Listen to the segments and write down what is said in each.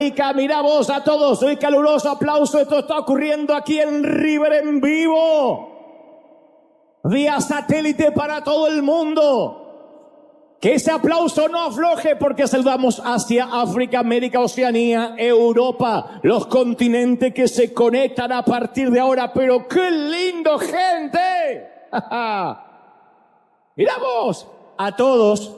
Mira vos a todos, un caluroso aplauso. Esto está ocurriendo aquí en River en vivo, vía satélite para todo el mundo. Que ese aplauso no afloje, porque saludamos Asia, África, América, Oceanía, Europa, los continentes que se conectan a partir de ahora. Pero qué lindo, gente. Mira vos a todos.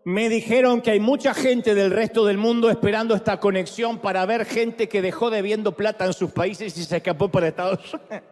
Me dijeron que hay mucha gente del resto del mundo esperando esta conexión para ver gente que dejó debiendo plata en sus países y se escapó para Estados Unidos.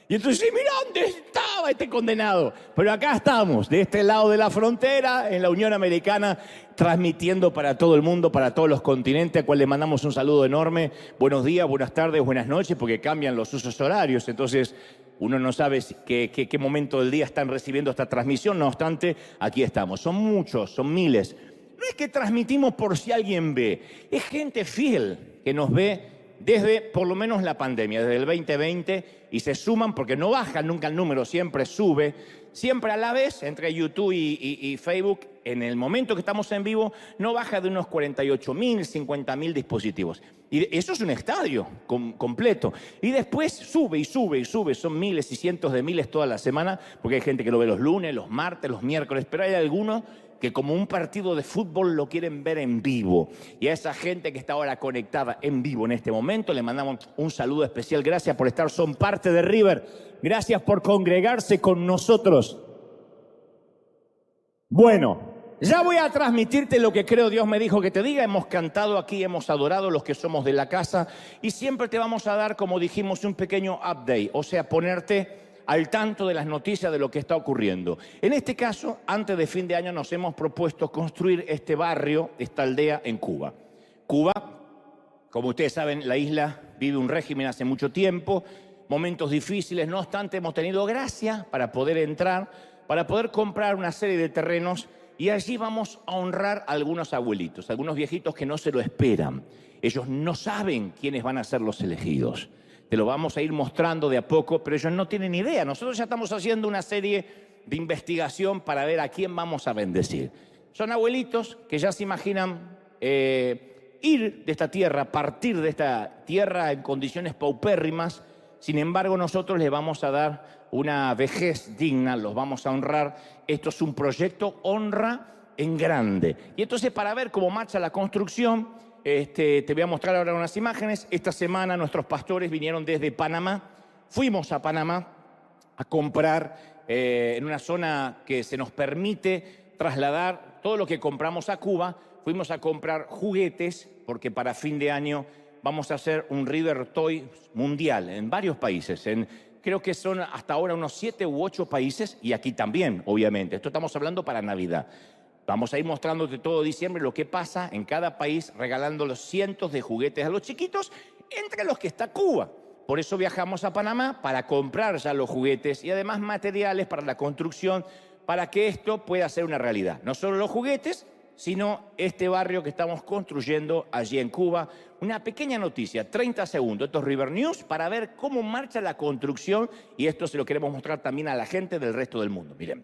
Y entonces, mira dónde estaba este condenado. Pero acá estamos, de este lado de la frontera, en la Unión Americana, transmitiendo para todo el mundo, para todos los continentes, a cual le mandamos un saludo enorme. Buenos días, buenas tardes, buenas noches, porque cambian los usos horarios. Entonces, uno no sabe qué momento del día están recibiendo esta transmisión. No obstante, aquí estamos. Son muchos, son miles. No es que transmitimos por si alguien ve. Es gente fiel que nos ve desde por lo menos la pandemia, desde el 2020, y se suman porque no baja nunca el número, siempre sube, siempre a la vez, entre YouTube y Facebook, en el momento que estamos en vivo, no baja de unos 48.000, 50.000 dispositivos. Y eso es un estadio completo. Y después sube y sube y sube, son miles y cientos de miles toda la semana, porque hay gente que lo ve los lunes, los martes, los miércoles, pero hay algunos que como un partido de fútbol lo quieren ver en vivo. Y a esa gente que está ahora conectada en vivo en este momento, le mandamos un saludo especial. Gracias por estar, son parte de River. Gracias por congregarse con nosotros. Bueno, ya voy a transmitirte lo que creo Dios me dijo que te diga. Hemos cantado aquí, hemos adorado los que somos de la casa, y siempre te vamos a dar, como dijimos, un pequeño update, o sea, ponerte al tanto de las noticias de lo que está ocurriendo. En este caso, antes de fin de año nos hemos propuesto construir este barrio, esta aldea en Cuba. Cuba, como ustedes saben, la isla vive un régimen hace mucho tiempo, momentos difíciles, no obstante hemos tenido gracia para poder entrar, para poder comprar una serie de terrenos, y allí vamos a honrar a algunos abuelitos, algunos viejitos que no se lo esperan. Ellos no saben quiénes van a ser los elegidos. Te lo vamos a ir mostrando de a poco, pero ellos no tienen idea. Nosotros ya estamos haciendo una serie de investigación para ver a quién vamos a bendecir. Son abuelitos que ya se imaginan ir de esta tierra, partir de esta tierra en condiciones paupérrimas. Sin embargo, nosotros les vamos a dar una vejez digna, los vamos a honrar. Esto es un proyecto honra en grande. Y entonces, para ver cómo marcha la construcción, te voy a mostrar ahora unas imágenes. Esta semana nuestros pastores vinieron desde Panamá. Fuimos a Panamá a comprar en una zona que se nos permite trasladar todo lo que compramos a Cuba. Fuimos a comprar juguetes porque para fin de año vamos a hacer un River Toy mundial en varios países. Creo que son hasta ahora unos 7 u 8 países, y aquí también, obviamente. Esto estamos hablando para Navidad. Vamos a ir mostrándote todo diciembre lo que pasa en cada país, regalando los cientos de juguetes a los chiquitos, entre los que está Cuba. Por eso viajamos a Panamá, para comprar ya los juguetes y además materiales para la construcción, para que esto pueda ser una realidad. No solo los juguetes, sino este barrio que estamos construyendo allí en Cuba. Una pequeña noticia, 30 segundos. Esto es River News, para ver cómo marcha la construcción, y esto se lo queremos mostrar también a la gente del resto del mundo. Miren.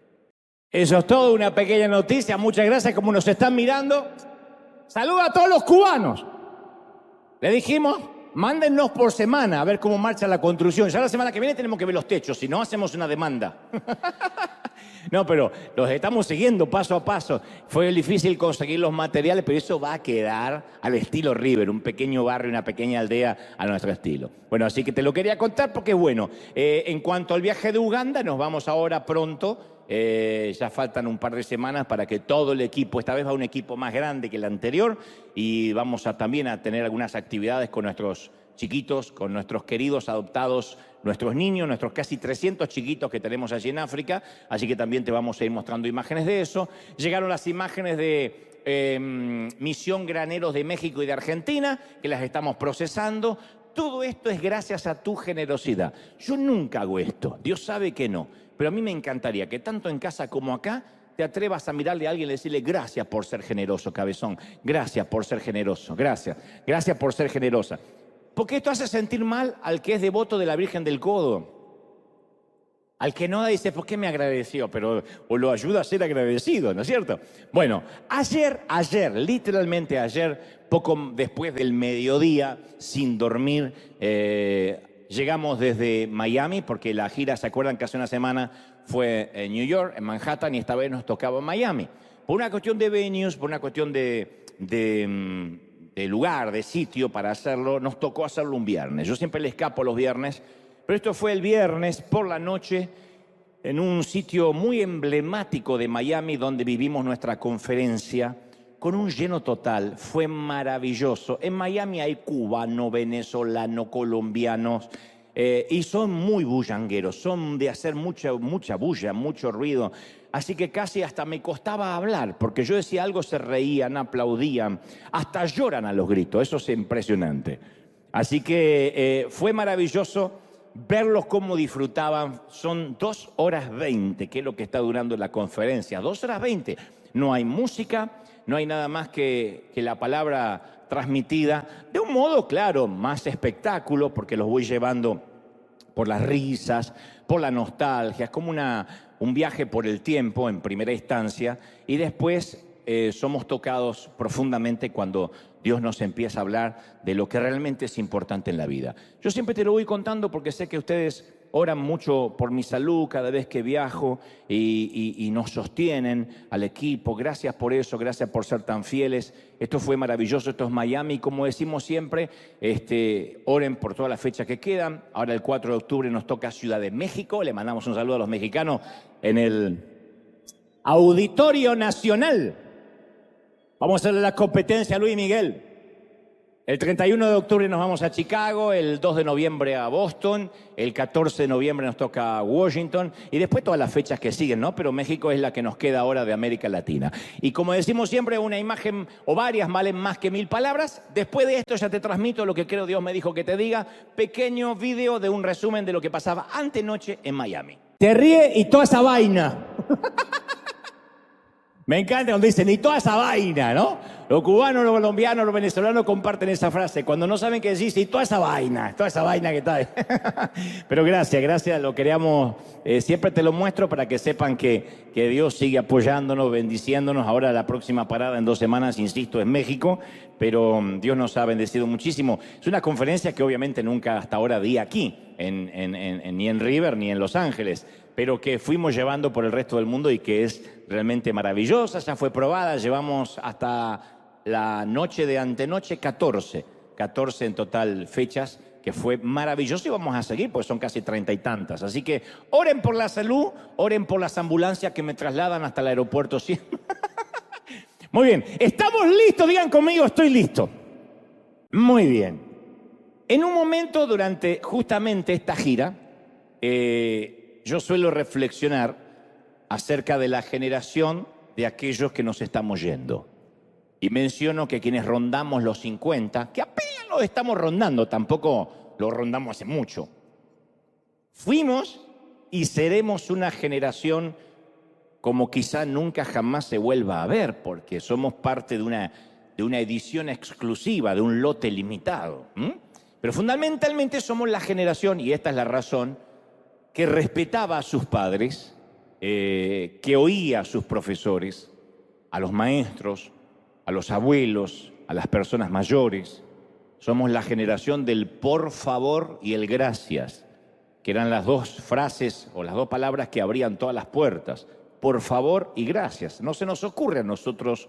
Eso es todo, una pequeña noticia. Muchas gracias, como nos están mirando. Saluda a todos los cubanos. Le dijimos, mándennos por semana a ver cómo marcha la construcción. Ya la semana que viene tenemos que ver los techos, si no hacemos una demanda. No, pero los estamos siguiendo paso a paso. Fue difícil conseguir los materiales, pero eso va a quedar al estilo River, un pequeño barrio, una pequeña aldea a nuestro estilo. Bueno, así que te lo quería contar porque es bueno. En cuanto al viaje de Uganda, nos vamos ahora pronto. Ya faltan un par de semanas para que todo el equipo, esta vez va un equipo más grande que el anterior, y vamos también a tener algunas actividades con nuestros chiquitos, con nuestros queridos adoptados, nuestros niños, nuestros casi 300 chiquitos que tenemos allí en África, así que también te vamos a ir mostrando imágenes de eso. Llegaron las imágenes de Misión Graneros de México y de Argentina, que las estamos procesando. Todo esto es gracias a tu generosidad. Yo nunca hago esto, Dios sabe que no, pero a mí me encantaría que tanto en casa como acá te atrevas a mirarle a alguien y decirle: gracias por ser generoso, cabezón, gracias por ser generoso, gracias por ser generosa. Porque esto hace sentir mal al que es devoto de la Virgen del Codo, Al que no da dice, ¿por qué me agradeció? Pero o lo ayuda a ser agradecido, ¿no es cierto? Bueno, ayer, literalmente ayer, poco después del mediodía, sin dormir, llegamos desde Miami, porque la gira, ¿se acuerdan que hace una semana fue en New York, en Manhattan, y esta vez nos tocaba en Miami? Por una cuestión de venues, por una cuestión de lugar, de sitio para hacerlo, nos tocó hacerlo un viernes. Yo siempre le escapo los viernes, pero esto fue el viernes por la noche en un sitio muy emblemático de Miami donde vivimos nuestra conferencia con un lleno total. Fue maravilloso. En Miami hay cubanos, venezolanos, colombianos y son muy bullangueros, son de hacer mucha bulla, mucho ruido. Así que casi hasta me costaba hablar, porque yo decía algo, se reían, aplaudían, hasta lloran a los gritos. Eso es impresionante. Así que fue maravilloso verlos cómo disfrutaban. Son 2 horas 20, que es lo que está durando la conferencia. 2 horas 20. No hay música, no hay nada más que la palabra transmitida. De un modo, claro, más espectáculo, porque los voy llevando por las risas, por la nostalgia. Es como un viaje por el tiempo en primera instancia, y después somos tocados profundamente cuando Dios nos empieza a hablar de lo que realmente es importante en la vida. Yo siempre te lo voy contando porque sé que ustedes oran mucho por mi salud cada vez que viajo y nos sostienen al equipo. Gracias por eso, gracias por ser tan fieles. Esto fue maravilloso, esto es Miami. Como decimos siempre, oren por todas las fechas que quedan. Ahora el 4 de octubre nos toca Ciudad de México. Le mandamos un saludo a los mexicanos en el Auditorio Nacional. Vamos a hacerle la competencia a Luis Miguel. El 31 de octubre nos vamos a Chicago, el 2 de noviembre a Boston, el 14 de noviembre nos toca Washington y después todas las fechas que siguen, ¿no? Pero México es la que nos queda ahora de América Latina. Y como decimos siempre, una imagen o varias valen más que 1000 palabras. Después de esto ya te transmito lo que creo Dios me dijo que te diga. Pequeño video de un resumen de lo que pasaba antenoche en Miami. Te ríe y toda esa vaina. Me encanta cuando dicen, y toda esa vaina, ¿no? Los cubanos, los colombianos, los venezolanos comparten esa frase cuando no saben qué decir, y toda esa vaina que está. Pero gracias, lo queríamos, siempre te lo muestro para que sepan que Dios sigue apoyándonos, bendiciéndonos. Ahora la próxima parada en 2 semanas, insisto, es México, pero Dios nos ha bendecido muchísimo. Es una conferencia que obviamente nunca hasta ahora di aquí, ni en River ni en Los Ángeles, pero que fuimos llevando por el resto del mundo y que es realmente maravillosa. Ya fue probada, llevamos hasta la noche de antenoche 14 en total fechas, que fue maravilloso y vamos a seguir porque son casi 30 y tantas. Así que oren por la salud, oren por las ambulancias que me trasladan hasta el aeropuerto. ¿Sí? Muy bien, ¿estamos listos? Digan conmigo, estoy listo. Muy bien. En un momento durante justamente esta gira, yo suelo reflexionar acerca de la generación de aquellos que nos estamos yendo. Y menciono que quienes rondamos los 50, que apenas lo estamos rondando, tampoco lo rondamos hace mucho, fuimos y seremos una generación como quizá nunca jamás se vuelva a ver, porque somos parte de una edición exclusiva, de un lote limitado. Pero fundamentalmente somos la generación, y esta es la razón, que respetaba a sus padres, que oía a sus profesores, a los maestros, a los abuelos, a las personas mayores. Somos la generación del por favor y el gracias, que eran las 2 frases o las 2 palabras que abrían todas las puertas. Por favor y gracias. No se nos ocurre a nosotros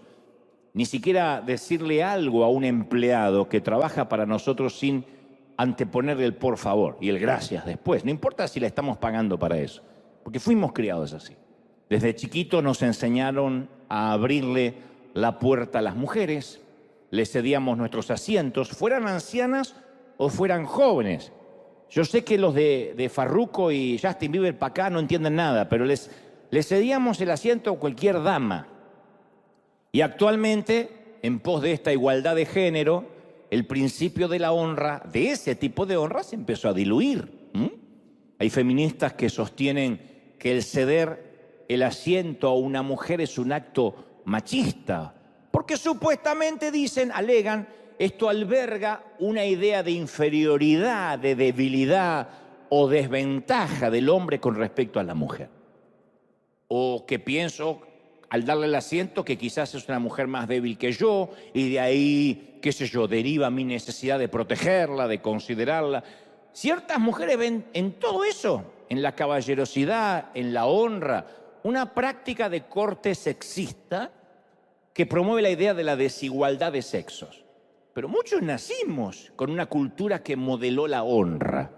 ni siquiera decirle algo a un empleado que trabaja para nosotros sin anteponerle el por favor y el gracias después. No importa si le estamos pagando para eso, porque fuimos criados así. Desde chiquitos nos enseñaron a abrirle la puerta a las mujeres, les cedíamos nuestros asientos, fueran ancianas o fueran jóvenes. Yo sé que los de Farruko y Justin Bieber para acá no entienden nada, pero les cedíamos el asiento a cualquier dama. Y actualmente, en pos de esta igualdad de género, el principio de la honra, de ese tipo de honra, se empezó a diluir. Hay feministas que sostienen que el ceder el asiento a una mujer es un acto machista, porque supuestamente dicen, alegan, esto alberga una idea de inferioridad, de debilidad, o desventaja del hombre con respecto a la mujer. O que pienso, al darle el asiento, que quizás es una mujer más débil que yo y de ahí, qué sé yo, deriva mi necesidad de protegerla, de considerarla. Ciertas mujeres ven en todo eso, en la caballerosidad, en la honra, una práctica de corte sexista que promueve la idea de la desigualdad de sexos. Pero muchos nacimos con una cultura que modeló la honra.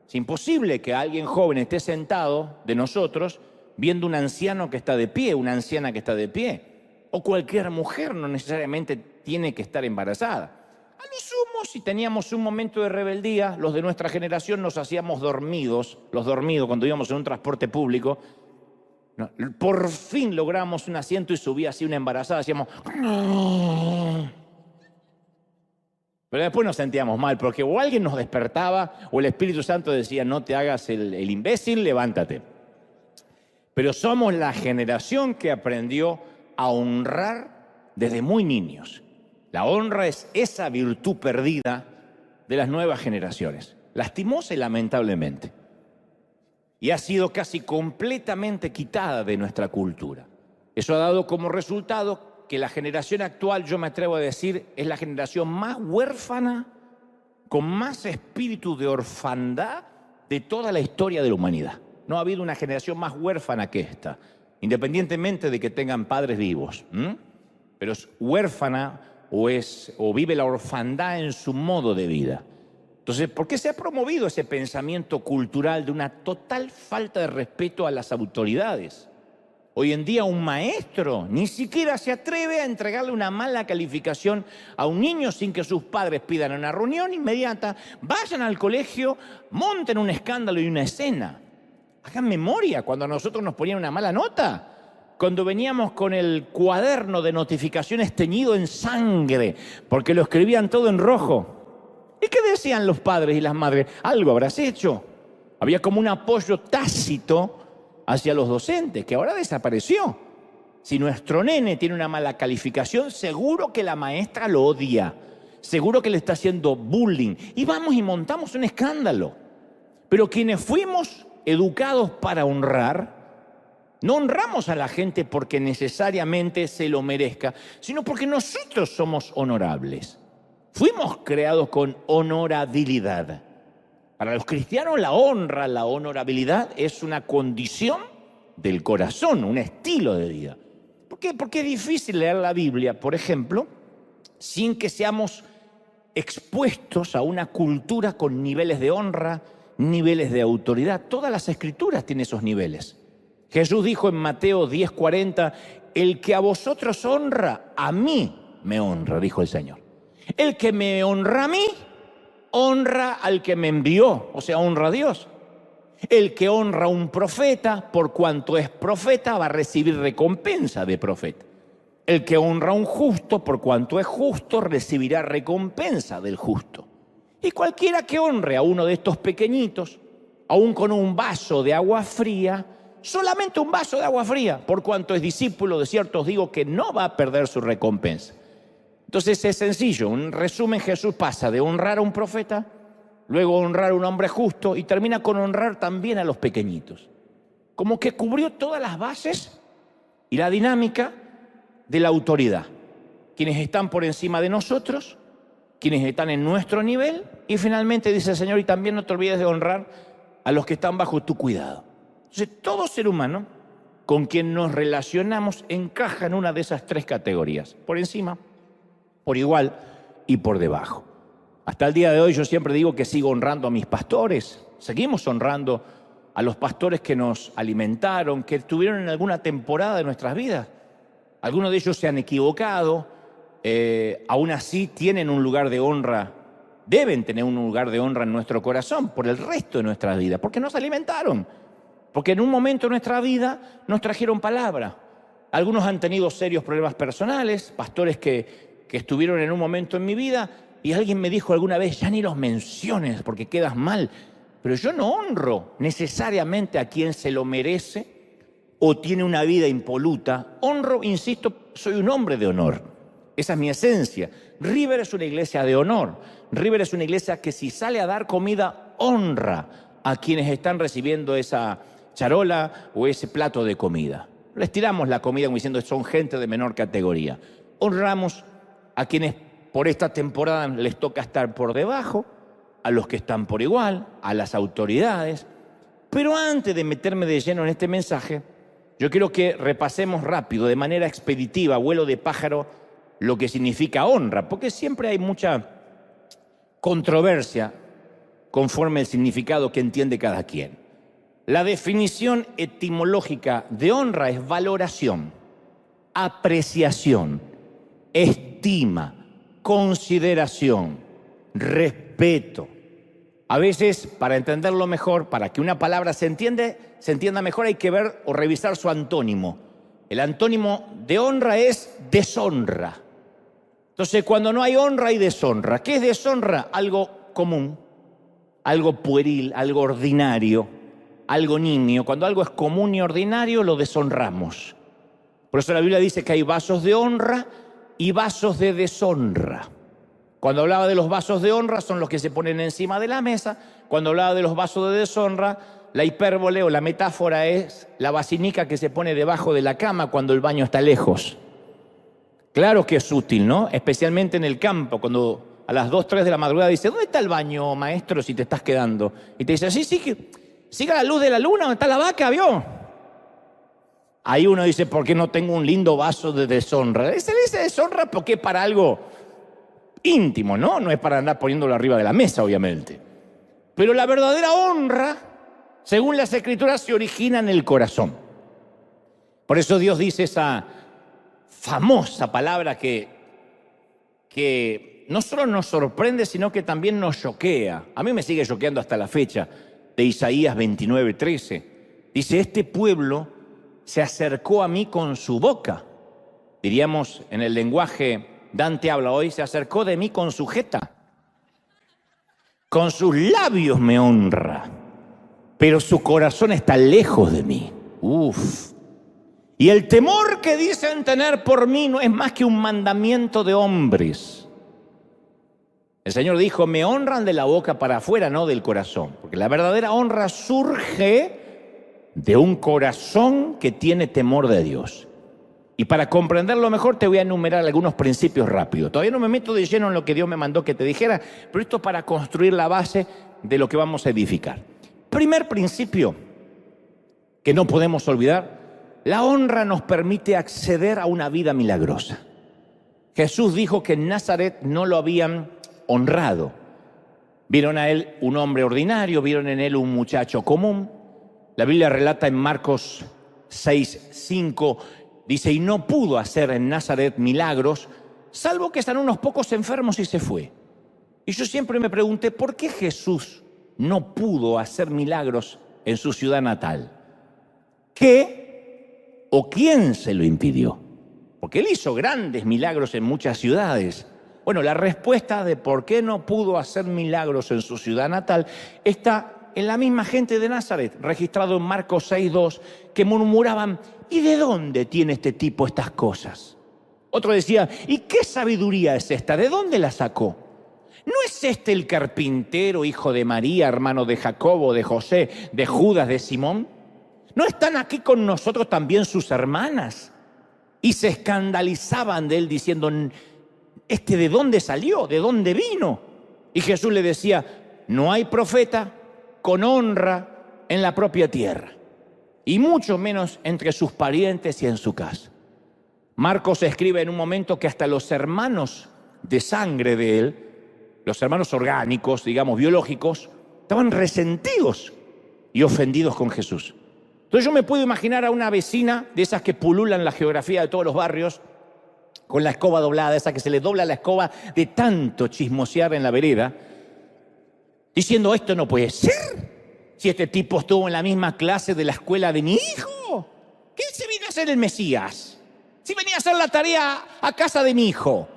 Es imposible que alguien joven esté sentado de nosotros viendo un anciano que está de pie, una anciana que está de pie. O cualquier mujer no necesariamente tiene que estar embarazada. A lo sumo, si teníamos un momento de rebeldía, los de nuestra generación nos hacíamos dormidos, los dormidos cuando íbamos en un transporte público. Por fin logramos un asiento y subía así una embarazada, hacíamos... Pero después nos sentíamos mal, porque o alguien nos despertaba o el Espíritu Santo decía, no te hagas el imbécil, levántate. Pero somos la generación que aprendió a honrar desde muy niños. La honra es esa virtud perdida de las nuevas generaciones, lastimosa y lamentablemente. Y ha sido casi completamente quitada de nuestra cultura. Eso ha dado como resultado que la generación actual, yo me atrevo a decir, es la generación más huérfana, con más espíritu de orfandad de toda la historia de la humanidad. No ha habido una generación más huérfana que esta, independientemente de que tengan padres vivos. Pero es huérfana o vive la orfandad en su modo de vida. Entonces, ¿por qué se ha promovido ese pensamiento cultural de una total falta de respeto a las autoridades? Hoy en día un maestro ni siquiera se atreve a entregarle una mala calificación a un niño sin que sus padres pidan una reunión inmediata, vayan al colegio, monten un escándalo y una escena. Hagan memoria cuando a nosotros nos ponían una mala nota, cuando veníamos con el cuaderno de notificaciones teñido en sangre, porque lo escribían todo en rojo. ¿Y qué decían los padres y las madres? Algo habrás hecho. Había como un apoyo tácito hacia los docentes, que ahora desapareció. Si nuestro nene tiene una mala calificación, seguro que la maestra lo odia, seguro que le está haciendo bullying, y vamos y montamos un escándalo. Pero quienes fuimos educados para honrar, no honramos a la gente porque necesariamente se lo merezca, sino porque nosotros somos honorables. Fuimos creados con honorabilidad. Para los cristianos la honra, la honorabilidad es una condición del corazón, un estilo de vida. ¿Por qué? Porque es difícil leer la Biblia, por ejemplo, sin que seamos expuestos a una cultura con niveles de honra, niveles de autoridad. Todas las escrituras tienen esos niveles. Jesús dijo en Mateo 10:40, el que a vosotros honra, a mí me honra, dijo el Señor. El que me honra a mí, honra al que me envió, o sea, honra a Dios. El que honra a un profeta, por cuanto es profeta, va a recibir recompensa de profeta. El que honra a un justo, por cuanto es justo, recibirá recompensa del justo. Y cualquiera que honre a uno de estos pequeñitos, aun con un vaso de agua fría, solamente un vaso de agua fría, por cuanto es discípulo, de cierto os digo que no va a perder su recompensa. Entonces es sencillo, en resumen Jesús pasa de honrar a un profeta, luego honrar a un hombre justo y termina con honrar también a los pequeñitos. Como que cubrió todas las bases y la dinámica de la autoridad. Quienes están por encima de nosotros, quienes están en nuestro nivel y finalmente dice el Señor, y también no te olvides de honrar a los que están bajo tu cuidado. Entonces todo ser humano con quien nos relacionamos encaja en una de esas tres categorías, por encima, por igual y por debajo. Hasta el día de hoy yo siempre digo que sigo honrando a mis pastores, seguimos honrando a los pastores que nos alimentaron, que estuvieron en alguna temporada de nuestras vidas. Algunos de ellos se han equivocado, aún así tienen un lugar de honra, deben tener un lugar de honra en nuestro corazón por el resto de nuestras vidas, porque nos alimentaron, porque en un momento de nuestra vida nos trajeron palabra. Algunos han tenido serios problemas personales, pastores que estuvieron en un momento en mi vida y alguien me dijo alguna vez, ya ni los menciones porque quedas mal. Pero yo no honro necesariamente a quien se lo merece o tiene una vida impoluta. Honro, insisto, soy un hombre de honor. Esa es mi esencia. River es una iglesia de honor. River es una iglesia que si sale a dar comida, honra a quienes están recibiendo esa charola o ese plato de comida. Les tiramos la comida como diciendo que son gente de menor categoría. Honramos a quienes por esta temporada les toca estar por debajo, a los que están por igual, a las autoridades. Pero antes de meterme de lleno en este mensaje, yo quiero que repasemos rápido, de manera expeditiva, vuelo de pájaro, lo que significa honra, porque siempre hay mucha controversia conforme el significado que entiende cada quien. La definición etimológica de honra es valoración, apreciación, estima, consideración, respeto. A veces, para entenderlo mejor, para que una palabra se entienda mejor, hay que ver o revisar su antónimo. El antónimo de honra es deshonra. Entonces, cuando no hay honra, hay deshonra. ¿Qué es deshonra? Algo común, algo pueril, algo ordinario, algo nimio. Cuando algo es común y ordinario, lo deshonramos. Por eso la Biblia dice que hay vasos de honra y vasos de deshonra. Cuando hablaba de los vasos de honra, son los que se ponen encima de la mesa. Cuando hablaba de los vasos de deshonra, la hipérbole o la metáfora es la basinica que se pone debajo de la cama cuando el baño está lejos. Claro que es útil, ¿no? Especialmente en el campo, cuando a las 2, 3 de la madrugada dice, ¿dónde está el baño, maestro, si te estás quedando? Y te dice, sí, que siga la luz de la luna, ¿dónde está la vaca, vio? Ahí uno dice, ¿por qué no tengo un lindo vaso de deshonra? Se le dice deshonra porque es para algo íntimo, ¿no? No es para andar poniéndolo arriba de la mesa, obviamente. Pero la verdadera honra, según las Escrituras, se origina en el corazón. Por eso Dios dice esa famosa palabra que no solo nos sorprende, sino que también nos choquea. A mí me sigue choqueando hasta la fecha, de Isaías 29:13. Dice, este pueblo se acercó a mí con su boca. Diríamos en el lenguaje Dante habla hoy, se acercó de mí con su jeta. Con sus labios me honra, pero su corazón está lejos de mí. Y el temor que dicen tener por mí no es más que un mandamiento de hombres. El Señor dijo, me honran de la boca para afuera, no del corazón. Porque la verdadera honra surge de un corazón que tiene temor de Dios. Y para comprenderlo mejor te voy a enumerar algunos principios rápidos. Todavía no me meto de lleno en lo que Dios me mandó que te dijera, pero esto para construir la base de lo que vamos a edificar. Primer principio que no podemos olvidar, la honra nos permite acceder a una vida milagrosa. Jesús dijo que en Nazaret no lo habían honrado. Vieron a él un hombre ordinario, vieron en él un muchacho común. La Biblia relata en Marcos 6:5, dice, y no pudo hacer en Nazaret milagros, salvo que están unos pocos enfermos y se fue. Y yo siempre me pregunté, ¿por qué Jesús no pudo hacer milagros en su ciudad natal? ¿Qué o quién se lo impidió? Porque él hizo grandes milagros en muchas ciudades. Bueno, la respuesta de por qué no pudo hacer milagros en su ciudad natal está en la misma gente de Nazaret, registrado en Marcos 6:2, que murmuraban, ¿y de dónde tiene este tipo estas cosas? Otro decía, ¿y qué sabiduría es esta? ¿De dónde la sacó? ¿No es este el carpintero, hijo de María, hermano de Jacobo, de José, de Judas, de Simón? ¿No están aquí con nosotros también sus hermanas? Y se escandalizaban de él diciendo, ¿este de dónde salió? ¿De dónde vino? Y Jesús le decía, no hay profeta con honra en la propia tierra, y mucho menos entre sus parientes y en su casa. Marcos escribe en un momento que hasta los hermanos de sangre de él, los hermanos orgánicos, digamos, biológicos, estaban resentidos y ofendidos con Jesús. Entonces yo me puedo imaginar a una vecina de esas que pululan la geografía de todos los barrios, con la escoba doblada, esa que se le dobla la escoba de tanto chismosear en la vereda, diciendo, esto no puede ser. Si este tipo estuvo en la misma clase de la escuela de mi hijo, ¿qué se viene a hacer el Mesías? Si venía a hacer la tarea a casa de mi hijo.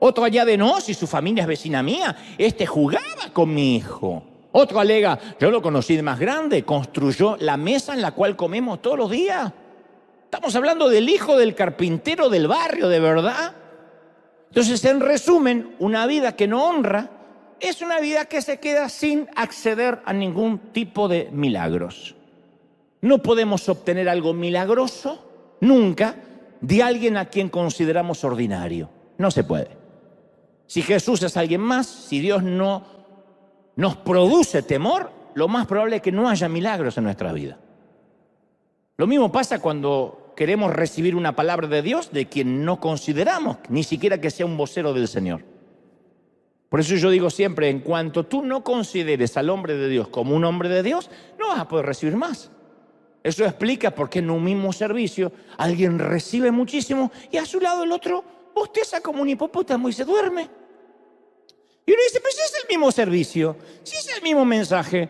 Otro allá de no, si su familia es vecina mía, este jugaba con mi hijo. Otro alega, yo lo conocí de más grande, construyó la mesa en la cual comemos todos los días. Estamos hablando del hijo del carpintero del barrio, ¿de verdad? Entonces, en resumen, una vida que no honra es una vida que se queda sin acceder a ningún tipo de milagros. No podemos obtener algo milagroso nunca de alguien a quien consideramos ordinario. No se puede. Si Jesús es alguien más, si Dios no nos produce temor, lo más probable es que no haya milagros en nuestra vida. Lo mismo pasa cuando queremos recibir una palabra de Dios de quien no consideramos, ni siquiera que sea un vocero del Señor. Por eso yo digo siempre, en cuanto tú no consideres al hombre de Dios como un hombre de Dios, no vas a poder recibir más. Eso explica por qué en un mismo servicio alguien recibe muchísimo y a su lado el otro bosteza como un hipopótamo y se duerme. Y uno dice, pues si es el mismo servicio, si es el mismo mensaje.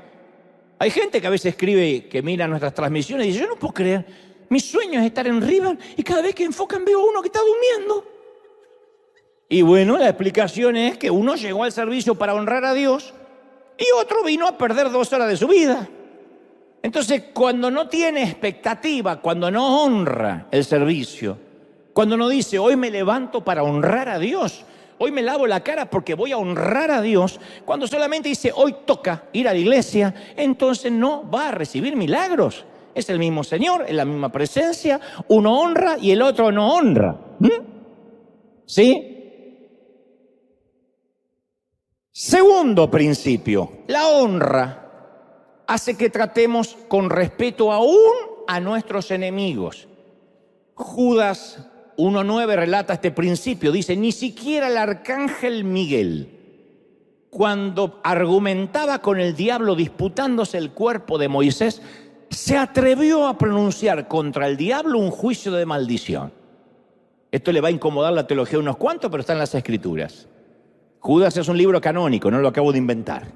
Hay gente que a veces escribe, que mira nuestras transmisiones y dice, yo no puedo creer, mi sueño es estar en River y cada vez que enfocan veo a uno que está durmiendo. Y bueno, la explicación es que uno llegó al servicio para honrar a Dios y otro vino a perder 2 horas de su vida. Entonces, cuando no tiene expectativa, cuando no honra el servicio, cuando no dice, hoy me levanto para honrar a Dios, hoy me lavo la cara porque voy a honrar a Dios, cuando solamente dice, hoy toca ir a la iglesia, entonces no va a recibir milagros. Es el mismo Señor, es la misma presencia, uno honra y el otro no honra. ¿Sí? Segundo principio, la honra hace que tratemos con respeto aún a nuestros enemigos. Judas 1:9 relata este principio, dice, ni siquiera el arcángel Miguel, cuando argumentaba con el diablo disputándose el cuerpo de Moisés, se atrevió a pronunciar contra el diablo un juicio de maldición. Esto le va a incomodar la teología a unos cuantos, pero está en las Escrituras. Judas es un libro canónico, no lo acabo de inventar.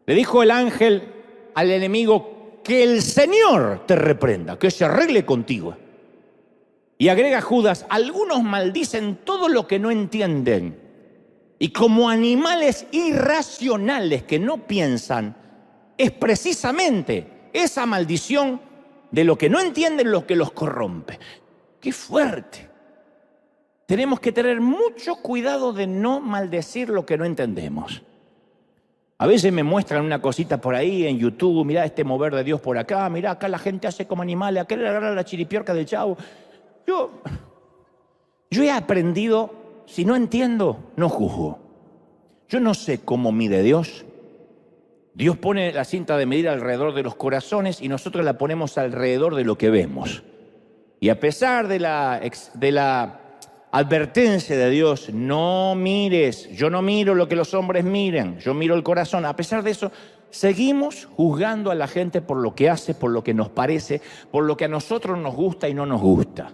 Le dijo el ángel al enemigo, que el Señor te reprenda, que se arregle contigo. Y agrega Judas, algunos maldicen todo lo que no entienden. Y como animales irracionales que no piensan, es precisamente esa maldición de lo que no entienden lo que los corrompe. ¡Qué fuerte! Tenemos que tener mucho cuidado de no maldecir lo que no entendemos. A veces me muestran una cosita por ahí en YouTube, mirá este mover de Dios por acá, mirá acá la gente hace como animales, acá le agarra la chiripiorca del chavo. Yo he aprendido, si no entiendo, no juzgo. Yo no sé cómo mide Dios. Dios pone la cinta de medir alrededor de los corazones y nosotros la ponemos alrededor de lo que vemos. Y a pesar de la advertencia de Dios, no mires, yo no miro lo que los hombres miran, yo miro el corazón. A pesar de eso, seguimos juzgando a la gente por lo que hace, por lo que nos parece, por lo que a nosotros nos gusta y no nos gusta.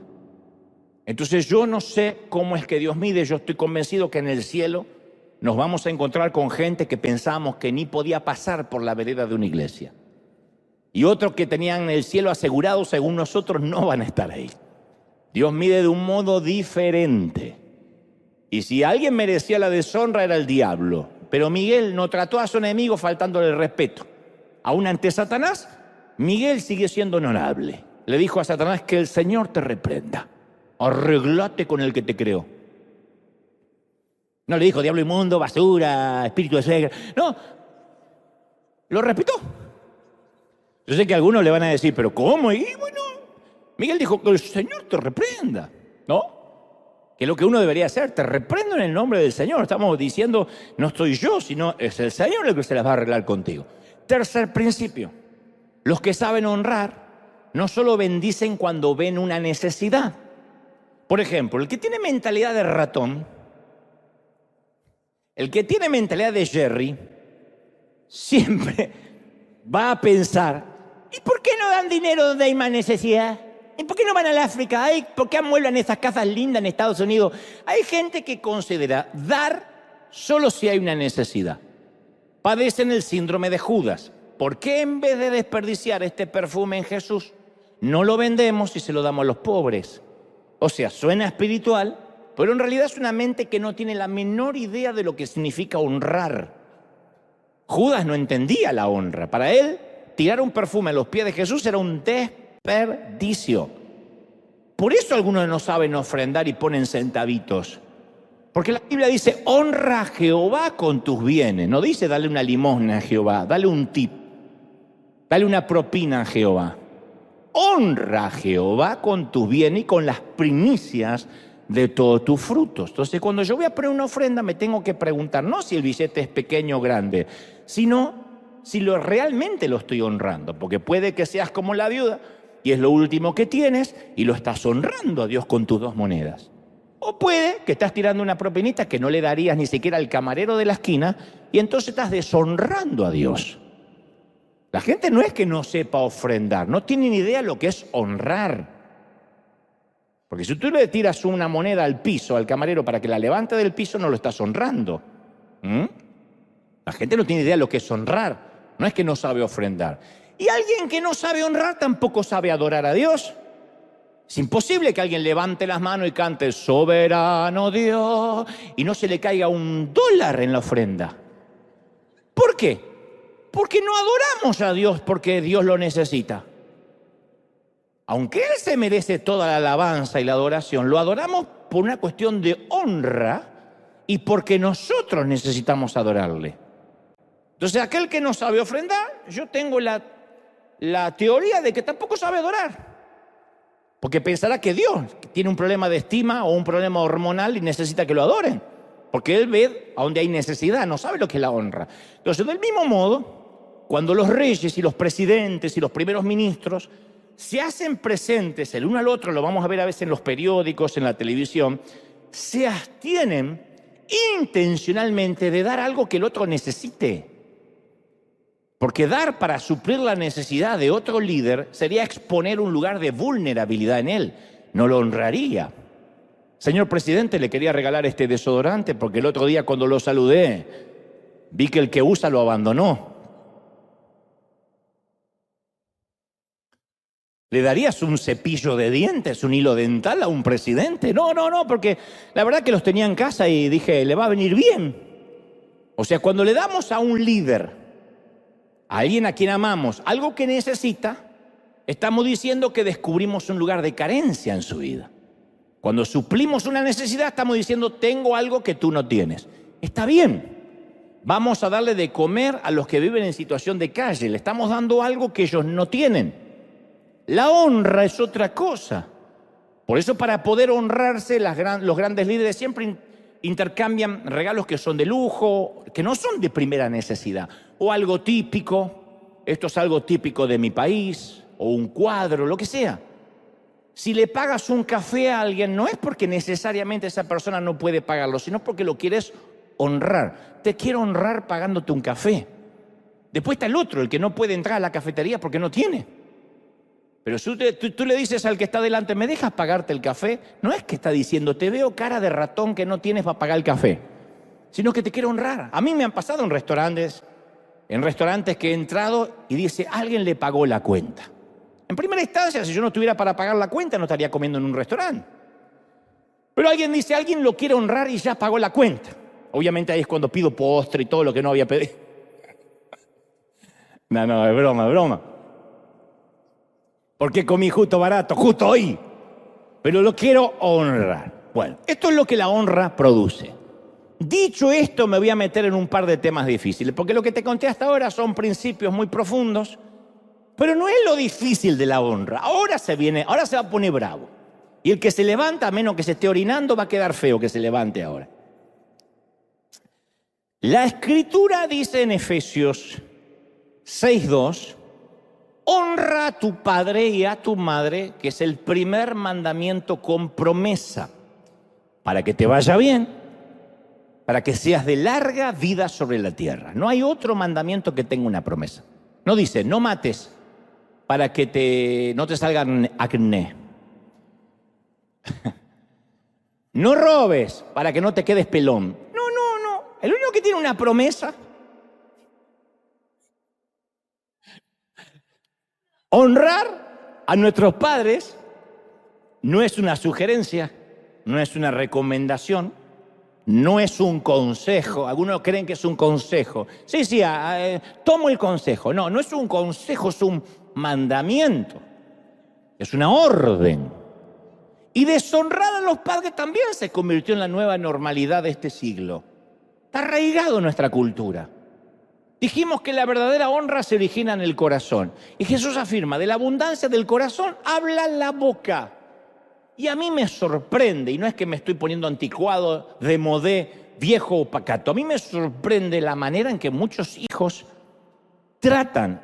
Entonces yo no sé cómo es que Dios mide, yo estoy convencido que en el cielo nos vamos a encontrar con gente que pensamos que ni podía pasar por la vereda de una iglesia. Y otros que tenían el cielo asegurado, según nosotros, no van a estar ahí. Dios mide de un modo diferente. Y si alguien merecía la deshonra era el diablo. Pero Miguel no trató a su enemigo faltándole el respeto. Aún ante Satanás, Miguel sigue siendo honorable. Le dijo a Satanás que el Señor te reprenda. Arreglate con el que te creó. No le dijo diablo inmundo, basura, espíritu de suegra. No, lo respetó. Yo sé que algunos le van a decir, pero ¿cómo? Y bueno, Miguel dijo que el Señor te reprenda, ¿no? Que es lo que uno debería hacer, te reprendo en el nombre del Señor. Estamos diciendo, no estoy yo, sino es el Señor el que se las va a arreglar contigo. Tercer principio, los que saben honrar no solo bendicen cuando ven una necesidad. Por ejemplo, el que tiene mentalidad de ratón, el que tiene mentalidad de Jerry, siempre va a pensar, ¿y por qué no dan dinero donde hay más necesidad? ¿Y por qué no van al África? Ay, ¿por qué amueblan esas casas lindas en Estados Unidos? Hay gente que considera dar solo si hay una necesidad. Padecen el síndrome de Judas. ¿Por qué en vez de desperdiciar este perfume en Jesús, no lo vendemos y se lo damos a los pobres? O sea, suena espiritual, pero en realidad es una mente que no tiene la menor idea de lo que significa honrar. Judas no entendía la honra. Para él, tirar un perfume a los pies de Jesús era un desperdicio. Por eso algunos no saben ofrendar y ponen centavitos. Porque la Biblia dice, honra a Jehová con tus bienes. No dice dale una limosna a Jehová, dale un tip, dale una propina a Jehová. Honra a Jehová con tus bienes y con las primicias de todos tus frutos. Entonces, cuando yo voy a poner una ofrenda, me tengo que preguntar, no si el billete es pequeño o grande, sino si realmente lo estoy honrando. Porque puede que seas como la viuda y es lo último que tienes y lo estás honrando a Dios con tus 2 monedas. O puede que estás tirando una propinita que no le darías ni siquiera al camarero de la esquina y entonces estás deshonrando a Dios. La gente no es que no sepa ofrendar, no tiene ni idea lo que es honrar. Porque si tú le tiras una moneda al piso, al camarero, para que la levante del piso, no lo estás honrando. La gente no tiene idea de lo que es honrar, no es que no sabe ofrendar. Y alguien que no sabe honrar tampoco sabe adorar a Dios. Es imposible que alguien levante las manos y cante soberano Dios y no se le caiga $1 en la ofrenda. ¿Por qué? Porque no adoramos a Dios porque Dios lo necesita. Aunque Él se merece toda la alabanza y la adoración, lo adoramos por una cuestión de honra y porque nosotros necesitamos adorarle. Entonces, aquel que no sabe ofrendar, yo tengo la teoría de que tampoco sabe adorar. Porque pensará que Dios tiene un problema de estima o un problema hormonal y necesita que lo adoren. Porque Él ve a donde hay necesidad, no sabe lo que es la honra. Entonces, del mismo modo, cuando los reyes y los presidentes y los primeros ministros se hacen presentes el uno al otro, lo vamos a ver a veces en los periódicos, en la televisión, se abstienen intencionalmente de dar algo que el otro necesite. Porque dar para suplir la necesidad de otro líder sería exponer un lugar de vulnerabilidad en él. No lo honraría. Señor presidente, le quería regalar este desodorante porque el otro día cuando lo saludé vi que el que usa lo abandonó. ¿Le darías un cepillo de dientes, un hilo dental a un presidente? No, porque la verdad que los tenía en casa y dije, le va a venir bien. O sea, cuando le damos a un líder, a alguien a quien amamos, algo que necesita, estamos diciendo que descubrimos un lugar de carencia en su vida. Cuando suplimos una necesidad, estamos diciendo, tengo algo que tú no tienes. Está bien. Vamos a darle de comer a los que viven en situación de calle. Le estamos dando algo que ellos no tienen. La honra es otra cosa. Por eso, para poder honrarse, los grandes líderes siempre intercambian regalos que son de lujo, que no son de primera necesidad. O algo típico, esto es algo típico de mi país, o un cuadro, lo que sea. Si le pagas un café a alguien, no es porque necesariamente esa persona no puede pagarlo, sino porque lo quieres honrar. Te quiero honrar pagándote un café. Después está el otro, el que no puede entrar a la cafetería porque no tiene. Pero si tú le dices al que está delante, ¿me dejas pagarte el café? No es que está diciendo, te veo cara de ratón que no tienes para pagar el café, sino que te quiero honrar. A mí me han pasado en restaurantes que he entrado y dice, alguien le pagó la cuenta. En primera instancia, si yo no tuviera para pagar la cuenta, no estaría comiendo en un restaurante. Pero alguien dice, alguien lo quiere honrar y ya pagó la cuenta. Obviamente ahí es cuando pido postre y todo lo que no había pedido. No, es broma. Porque comí justo barato, justo hoy. Pero lo quiero honrar. Bueno, esto es lo que la honra produce. Dicho esto, me voy a meter en un par de temas difíciles, porque lo que te conté hasta ahora son principios muy profundos, pero no es lo difícil de la honra. Ahora se va a poner bravo. Y el que se levanta, a menos que se esté orinando, va a quedar feo que se levante ahora. La Escritura dice en Efesios 6:2, honra a tu padre y a tu madre, que es el primer mandamiento con promesa, para que te vaya bien, para que seas de larga vida sobre la tierra. No hay otro mandamiento que tenga una promesa. No dice, no mates para que no te salgan acné. No robes para que no te quedes pelón. No. El único que tiene una promesa, honrar a nuestros padres, no es una sugerencia, no es una recomendación, no es un consejo. Algunos creen que es un consejo. Sí, tomo el consejo. No es un consejo, es un mandamiento. Es una orden. Y deshonrar a los padres también se convirtió en la nueva normalidad de este siglo. Está arraigado en nuestra cultura. Dijimos que la verdadera honra se origina en el corazón. Y Jesús afirma, de la abundancia del corazón habla la boca. Y a mí me sorprende, y no es que me estoy poniendo anticuado, demodé, viejo o pacato. A mí me sorprende la manera en que muchos hijos tratan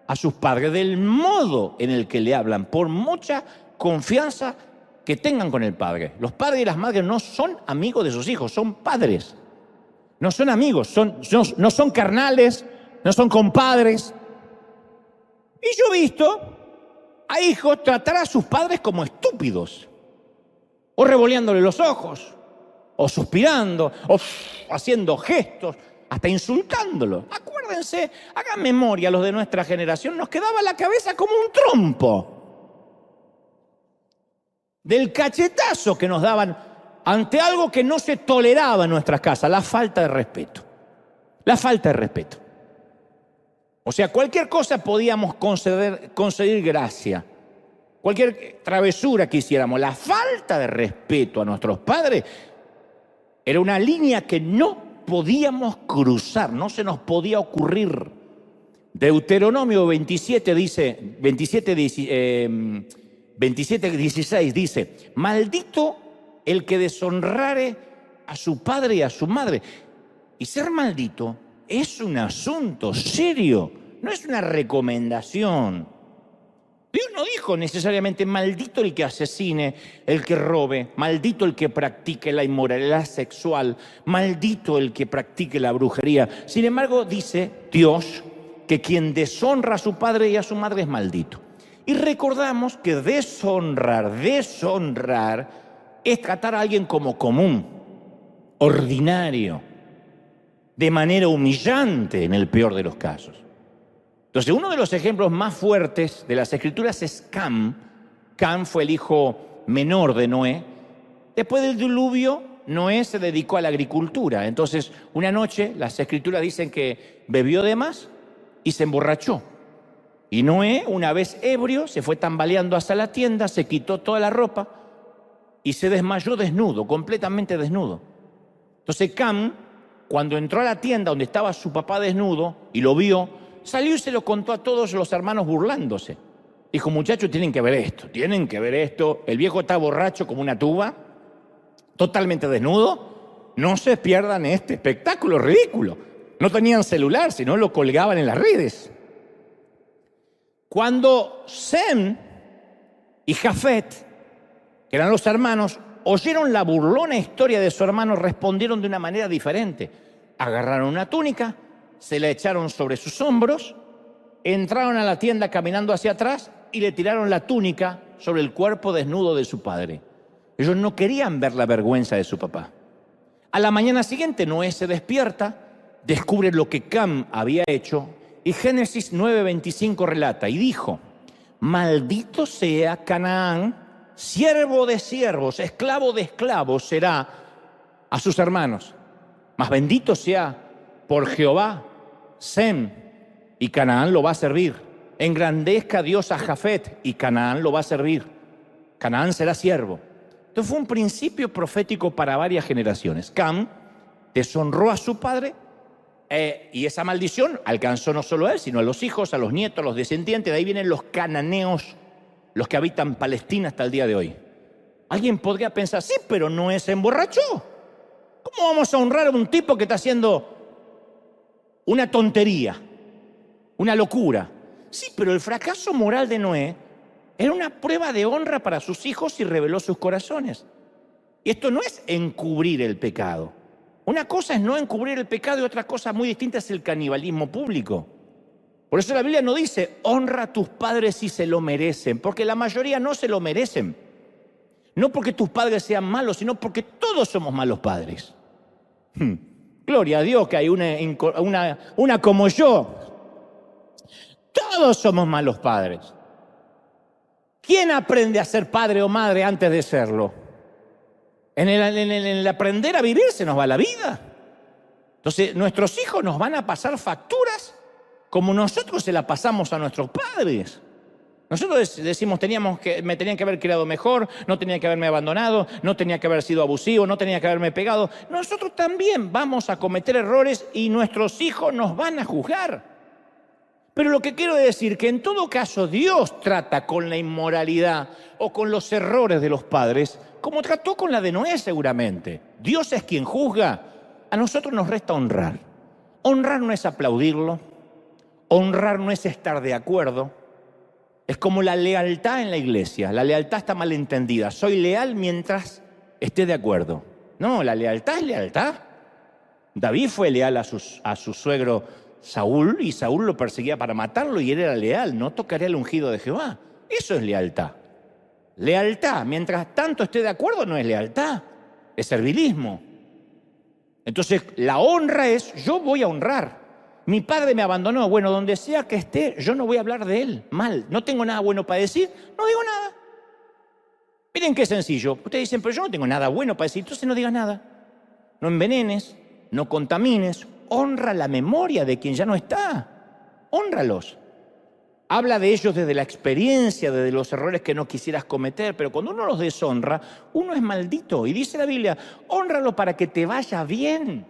a sus padres, del modo en el que le hablan, por mucha confianza que tengan con el padre. Los padres y las madres no son amigos de sus hijos, son padres. No son amigos, no son carnales, no son compadres. Y yo he visto a hijos tratar a sus padres como estúpidos, o revoleándole los ojos, o suspirando, o haciendo gestos, hasta insultándolo. Acuérdense, hagan memoria los de nuestra generación, nos quedaba la cabeza como un trompo del cachetazo que nos daban ante algo que no se toleraba en nuestras casas, la falta de respeto. La falta de respeto. O sea, cualquier cosa podíamos conceder gracia. Cualquier travesura que hiciéramos. La falta de respeto a nuestros padres era una línea que no podíamos cruzar, no se nos podía ocurrir. Deuteronomio 27:16 dice, maldito el que deshonrare a su padre y a su madre. Y ser maldito es un asunto serio, no es una recomendación. Dios no dijo necesariamente maldito el que asesine, el que robe, maldito el que practique la inmoralidad sexual, maldito el que practique la brujería. Sin embargo, dice Dios que quien deshonra a su padre y a su madre es maldito. Y recordamos que deshonrar es tratar a alguien como común, ordinario, de manera humillante en el peor de los casos. Entonces, uno de los ejemplos más fuertes de las Escrituras es Cam. Cam fue el hijo menor de Noé. Después del diluvio, Noé se dedicó a la agricultura. Entonces, una noche, las Escrituras dicen que bebió de más y se emborrachó. Y Noé, una vez ebrio, se fue tambaleando hasta la tienda, se quitó toda la ropa y se desmayó desnudo, completamente desnudo. Entonces Cam, cuando entró a la tienda donde estaba su papá desnudo y lo vio, salió y se lo contó a todos los hermanos burlándose. Dijo, muchachos, tienen que ver esto. El viejo está borracho como una tuba, totalmente desnudo. No se pierdan este espectáculo ridículo. No tenían celular, sino lo colgaban en las redes. Cuando Sem y Jafet, que eran los hermanos, oyeron la burlona historia de su hermano, respondieron de una manera diferente. Agarraron una túnica, se la echaron sobre sus hombros, entraron a la tienda caminando hacia atrás y le tiraron la túnica sobre el cuerpo desnudo de su padre. Ellos no querían ver la vergüenza de su papá. A la mañana siguiente Noé se despierta, descubre lo que Cam había hecho y Génesis 9:25 relata, y dijo, maldito sea Canaán, siervo de siervos, esclavo de esclavos será a sus hermanos. Mas bendito sea por Jehová, Sem, y Canaán lo va a servir. Engrandezca Dios a Jafet, y Canaán lo va a servir. Canaán será siervo. Entonces fue un principio profético para varias generaciones. Cam deshonró a su padre y esa maldición alcanzó no solo a él, sino a los hijos, a los nietos, a los descendientes. De ahí vienen los cananeos, los que habitan Palestina hasta el día de hoy. Alguien podría pensar, sí, pero Noé se emborrachó. ¿Cómo vamos a honrar a un tipo que está haciendo una tontería, una locura? Sí, pero el fracaso moral de Noé era una prueba de honra para sus hijos y reveló sus corazones. Y esto no es encubrir el pecado. Una cosa es no encubrir el pecado y otra cosa muy distinta es el canibalismo público. Por eso la Biblia no dice, honra a tus padres si se lo merecen, porque la mayoría no se lo merecen. No porque tus padres sean malos, sino porque todos somos malos padres. Gloria a Dios que hay una como yo. Todos somos malos padres. ¿Quién aprende a ser padre o madre antes de serlo? En el aprender a vivir se nos va la vida. Entonces, nuestros hijos nos van a pasar facturas como nosotros se la pasamos a nuestros padres. Nosotros decimos, me tenían que haber criado mejor, no tenía que haberme abandonado, no tenía que haber sido abusivo, no tenía que haberme pegado. Nosotros también vamos a cometer errores y nuestros hijos nos van a juzgar. Pero lo que quiero decir que en todo caso Dios trata con la inmoralidad o con los errores de los padres como trató con la de Noé seguramente. Dios es quien juzga. A nosotros nos resta honrar. Honrar no es aplaudirlo, honrar no es estar de acuerdo. Es como la lealtad en la iglesia. La lealtad está mal entendida. Soy leal mientras esté de acuerdo. No, la lealtad es lealtad. David fue leal a su suegro Saúl y Saúl lo perseguía para matarlo y él era leal. No tocaría el ungido de Jehová. Eso es lealtad. Lealtad, mientras tanto esté de acuerdo, no es lealtad. Es servilismo. Entonces, la honra es, yo voy a honrar. Mi padre me abandonó. Bueno, donde sea que esté, yo no voy a hablar de él mal. No tengo nada bueno para decir, no digo nada. Miren qué sencillo. Ustedes dicen, pero yo no tengo nada bueno para decir, entonces no digas nada. No envenenes, no contamines. Honra la memoria de quien ya no está. Hónralos. Habla de ellos desde la experiencia, desde los errores que no quisieras cometer. Pero cuando uno los deshonra, uno es maldito. Y dice la Biblia, hónralo para que te vaya bien.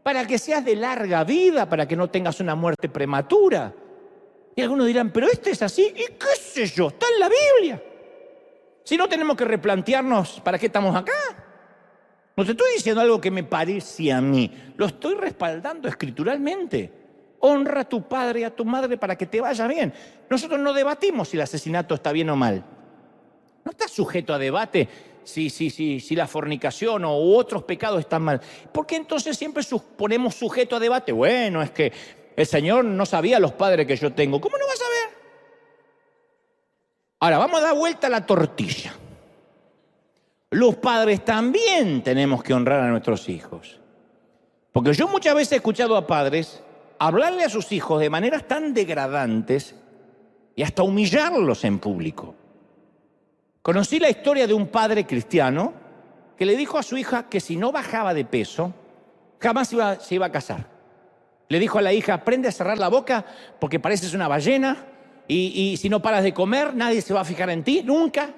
Para que seas de larga vida, para que no tengas una muerte prematura. Y algunos dirán, pero este es así, y qué sé yo, está en la Biblia. Si no tenemos que replantearnos, ¿para qué estamos acá? No te estoy diciendo algo que me parece a mí, lo estoy respaldando escrituralmente. Honra a tu padre y a tu madre para que te vaya bien. Nosotros no debatimos si el asesinato está bien o mal. No estás sujeto a debate si la fornicación u otros pecados están mal. ¿Por qué entonces siempre ponemos sujeto a debate? Bueno, es que el Señor no sabía los padres que yo tengo. ¿Cómo no vas a ver? Ahora, vamos a dar vuelta a la tortilla. Los padres también tenemos que honrar a nuestros hijos. Porque yo muchas veces he escuchado a padres hablarle a sus hijos de maneras tan degradantes y hasta humillarlos en público. Conocí la historia de un padre cristiano que le dijo a su hija que si no bajaba de peso, jamás se iba a casar. Le dijo a la hija, aprende a cerrar la boca porque pareces una ballena y si no paras de comer, nadie se va a fijar en ti, nunca.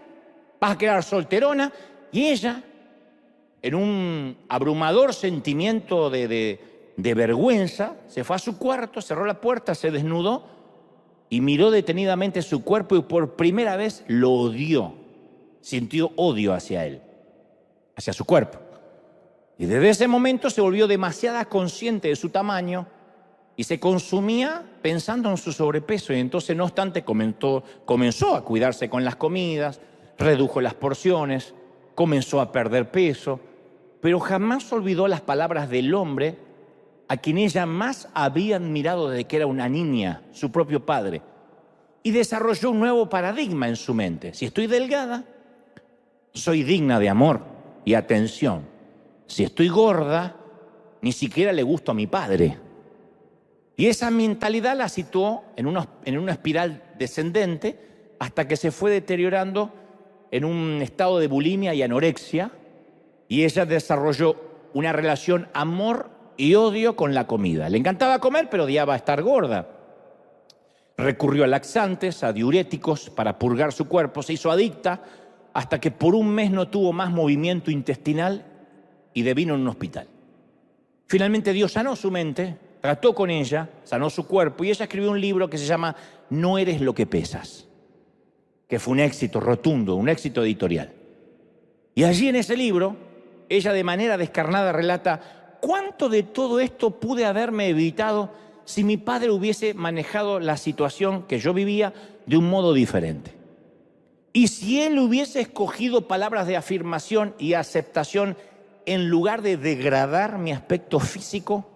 Vas a quedar solterona. Y ella, en un abrumador sentimiento de vergüenza, se fue a su cuarto, cerró la puerta, se desnudó y miró detenidamente su cuerpo y por primera vez lo odió. Sintió odio hacia él, hacia su cuerpo. Y desde ese momento se volvió demasiado consciente de su tamaño y se consumía pensando en su sobrepeso. Y entonces, no obstante, comenzó a cuidarse con las comidas, redujo las porciones, comenzó a perder peso, pero jamás olvidó las palabras del hombre a quien ella más había admirado desde que era una niña, su propio padre. Y desarrolló un nuevo paradigma en su mente. Si estoy delgada, soy digna de amor y atención. Si estoy gorda, ni siquiera le gusto a mi padre. Y esa mentalidad la situó en una espiral descendente hasta que se fue deteriorando en un estado de bulimia y anorexia, y ella desarrolló una relación amor y odio con la comida. Le encantaba comer, pero odiaba estar gorda. Recurrió a laxantes, a diuréticos para purgar su cuerpo, se hizo adicta hasta que por un mes no tuvo más movimiento intestinal y devino en un hospital. Finalmente Dios sanó su mente, trató con ella, sanó su cuerpo y ella escribió un libro que se llama No eres lo que pesas, que fue un éxito rotundo, un éxito editorial. Y allí en ese libro, ella de manera descarnada relata cuánto de todo esto pude haberme evitado si mi padre hubiese manejado la situación que yo vivía de un modo diferente. Y si él hubiese escogido palabras de afirmación y aceptación en lugar de degradar mi aspecto físico,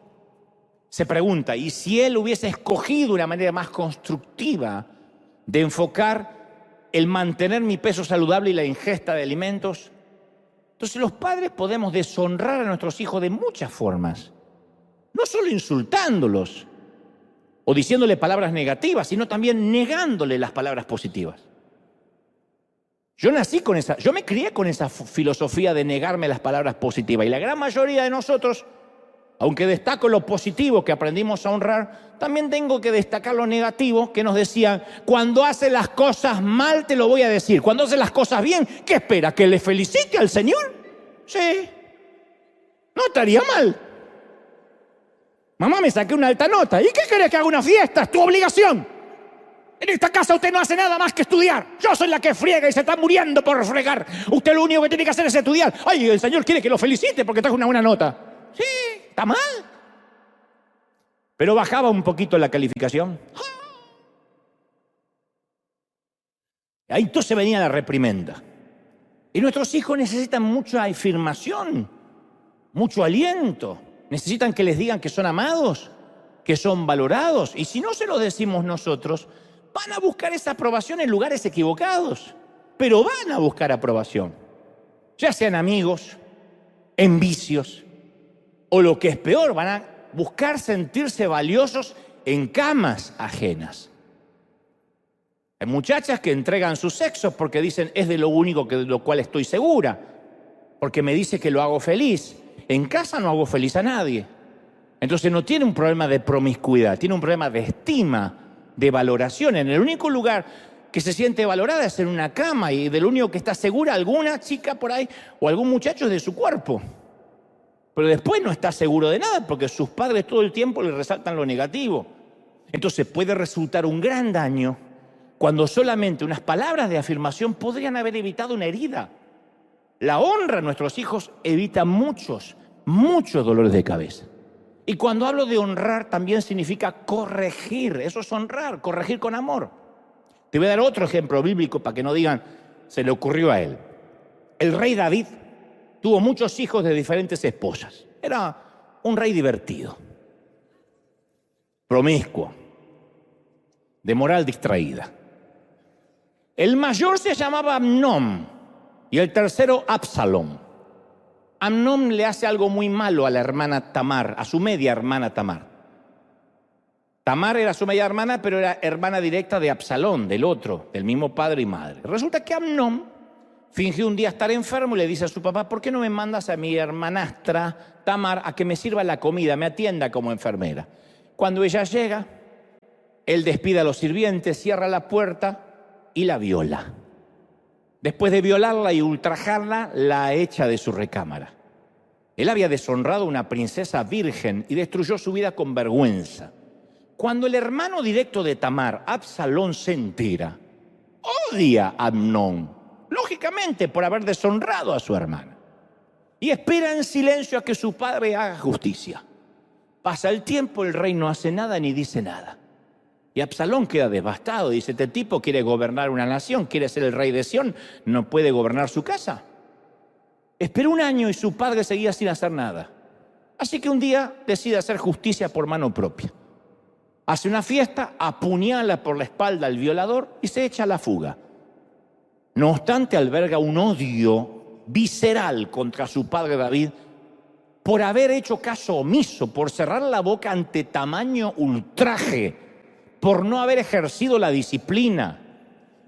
se pregunta, ¿y si él hubiese escogido una manera más constructiva de enfocar el mantener mi peso saludable y la ingesta de alimentos? Entonces los padres podemos deshonrar a nuestros hijos de muchas formas, no solo insultándolos o diciéndole palabras negativas, sino también negándole las palabras positivas. Yo me crié con esa filosofía de negarme las palabras positivas y la gran mayoría de nosotros Aunque destaco lo positivo que aprendimos a honrar, también tengo que destacar lo negativo que nos decían: cuando hace las cosas mal te lo voy a decir, cuando hace las cosas bien, ¿qué espera? ¿Que le felicite al Señor? Sí, no estaría mal. Mamá, me saqué una alta nota. ¿Y qué querés, que haga una fiesta? Es tu obligación. En esta casa usted no hace nada más que estudiar. Yo soy la que friega y se está muriendo por fregar. Usted lo único que tiene que hacer es estudiar. Ay, el Señor quiere que lo felicite porque trajo una buena nota. Sí, está mal. Pero bajaba un poquito la calificación. Ahí entonces venía la reprimenda. Y nuestros hijos necesitan mucha afirmación, mucho aliento. Necesitan que les digan que son amados, que son valorados. Y si no se lo decimos nosotros, van a buscar esa aprobación en lugares equivocados. Pero van a buscar aprobación. Ya sean amigos, en vicios, o lo que es peor, van a buscar sentirse valiosos en camas ajenas. Hay muchachas que entregan su sexo porque dicen: es de lo único de lo cual estoy segura, porque me dice que lo hago feliz. En casa no hago feliz a nadie. Entonces no tiene un problema de promiscuidad, tiene un problema de estima, de valoración. En el único lugar que se siente valorada es en una cama, y del único que está segura alguna chica por ahí o algún muchacho es de su cuerpo. Pero después no está seguro de nada porque sus padres todo el tiempo le resaltan lo negativo. Entonces puede resultar un gran daño cuando solamente unas palabras de afirmación podrían haber evitado una herida. La honra a nuestros hijos evita muchos dolores de cabeza. Y cuando hablo de honrar también significa corregir. Eso es honrar, corregir con amor. Te voy a dar otro ejemplo bíblico para que no digan: se le ocurrió a él. El rey David tuvo muchos hijos de diferentes esposas. Era un rey divertido, promiscuo, de moral distraída. El mayor se llamaba Amnón y el tercero Absalón. Amnón le hace algo muy malo a la hermana Tamar, a su media hermana Tamar. Tamar era su media hermana, pero era hermana directa de Absalón, del otro, del mismo padre y madre. Resulta que Amnón fingió un día estar enfermo y le dice a su papá: ¿por qué no me mandas a mi hermanastra Tamar a que me sirva la comida, me atienda como enfermera? Cuando ella llega, él despide a los sirvientes, cierra la puerta y la viola. Después de violarla y ultrajarla, la echa de su recámara. Él había deshonrado a una princesa virgen y destruyó su vida con vergüenza. Cuando el hermano directo de Tamar, Absalón, se entera, odia a Amnón, lógicamente por haber deshonrado a su hermana, y espera en silencio a que su padre haga justicia. Pasa el tiempo, el rey no hace nada ni dice nada. Y Absalón queda devastado. Dice: este tipo quiere gobernar una nación, quiere ser el rey de Sión, no puede gobernar su casa. Esperó un año y su padre seguía sin hacer nada. Así que un día decide hacer justicia por mano propia. Hace una fiesta, apuñala por la espalda al violador y se echa a la fuga. No obstante, alberga un odio visceral contra su padre David por haber hecho caso omiso, por cerrar la boca ante tamaño ultraje, por no haber ejercido la disciplina.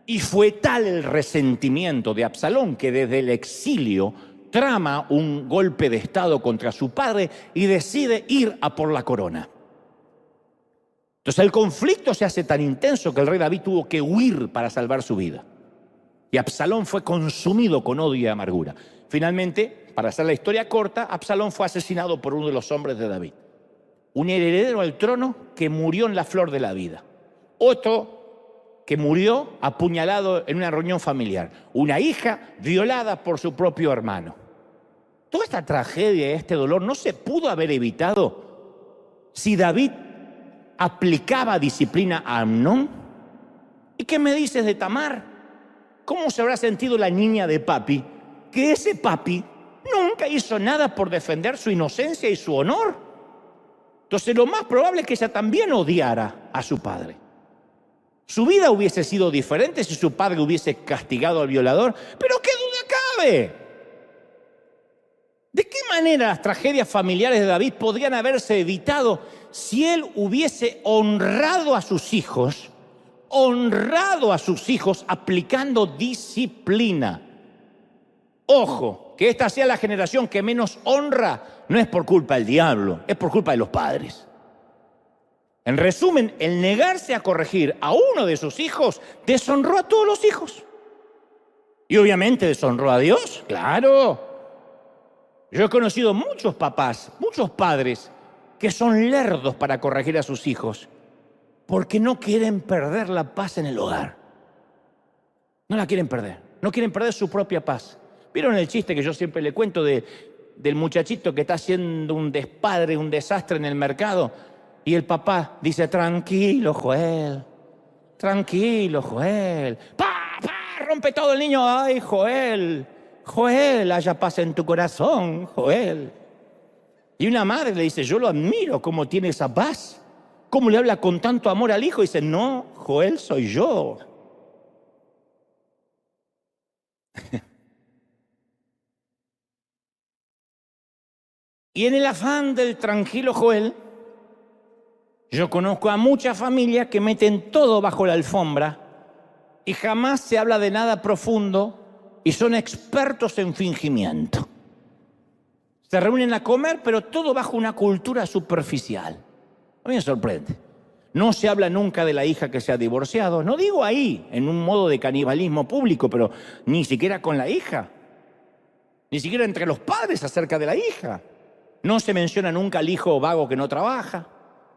Y fue tal el resentimiento de Absalón que desde el exilio trama un golpe de estado contra su padre y decide ir a por la corona. Entonces el conflicto se hace tan intenso que el rey David tuvo que huir para salvar su vida. Y Absalón fue consumido con odio y amargura. Finalmente, para hacer la historia corta, Absalón fue asesinado por uno de los hombres de David. Un heredero al trono que murió en la flor de la vida. Otro que murió apuñalado en una reunión familiar. Una hija violada por su propio hermano. Toda esta tragedia y este dolor no se pudo haber evitado si David aplicaba disciplina a Amnón. ¿Y qué me dices de Tamar? ¿Cómo se habrá sentido la niña de papi? Que ese papi nunca hizo nada por defender su inocencia y su honor. Entonces lo más probable es que ella también odiara a su padre. Su vida hubiese sido diferente si su padre hubiese castigado al violador. Pero qué duda cabe. ¿De qué manera las tragedias familiares de David podrían haberse evitado si él hubiese honrado a sus hijos aplicando disciplina? Ojo, que esta sea la generación que menos honra, no es por culpa del diablo, es por culpa de los padres. En resumen, el negarse a corregir a uno de sus hijos deshonró a todos los hijos. Y obviamente deshonró a Dios, claro. Yo he conocido muchos papás, muchos padres que son lerdos para corregir a sus hijos porque no quieren perder la paz en el hogar. No la quieren perder, no quieren perder su propia paz. ¿Vieron el chiste que yo siempre le cuento del muchachito que está haciendo un despadre, un desastre en el mercado? Y el papá dice, tranquilo, Joel, tranquilo, Joel. ¡Pah! Rompe todo el niño. Ay, Joel, Joel, haya paz en tu corazón, Joel. Y una madre le dice, yo lo admiro, cómo tiene esa paz. ¿Cómo le habla con tanto amor al hijo? Y dice, no, Joel, soy yo. Y en el afán del tranquilo Joel, yo conozco a muchas familias que meten todo bajo la alfombra y jamás se habla de nada profundo y son expertos en fingimiento. Se reúnen a comer, pero todo bajo una cultura superficial. A mí me sorprende. No se habla nunca de la hija que se ha divorciado. No digo ahí, en un modo de canibalismo público, pero ni siquiera con la hija. Ni siquiera entre los padres acerca de la hija. No se menciona nunca al hijo vago que no trabaja.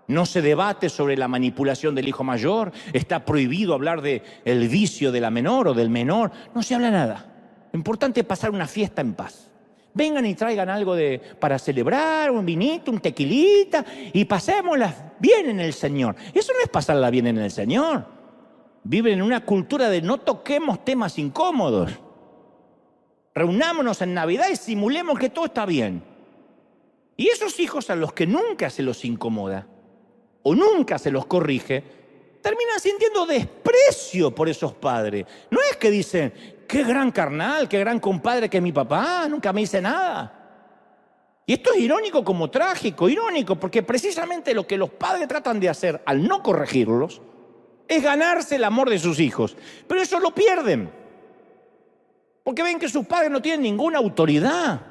No se debate sobre la manipulación del hijo mayor. Está prohibido hablar del vicio de la menor o del menor. No se habla nada. Lo importante es pasar una fiesta en paz. Vengan y traigan algo para celebrar, un vinito, un tequilita, y pasémosla bien en el Señor. Eso no es pasarla bien en el Señor. Viven en una cultura de no toquemos temas incómodos. Reunámonos en Navidad y simulemos que todo está bien. Y esos hijos a los que nunca se los incomoda o nunca se los corrige, terminan sintiendo desprecio por esos padres. No es que dicen, qué gran carnal, qué gran compadre que es mi papá, nunca me dice nada. Y esto es irónico como trágico, irónico, porque precisamente lo que los padres tratan de hacer al no corregirlos es ganarse el amor de sus hijos. Pero eso lo pierden, porque ven que sus padres no tienen ninguna autoridad.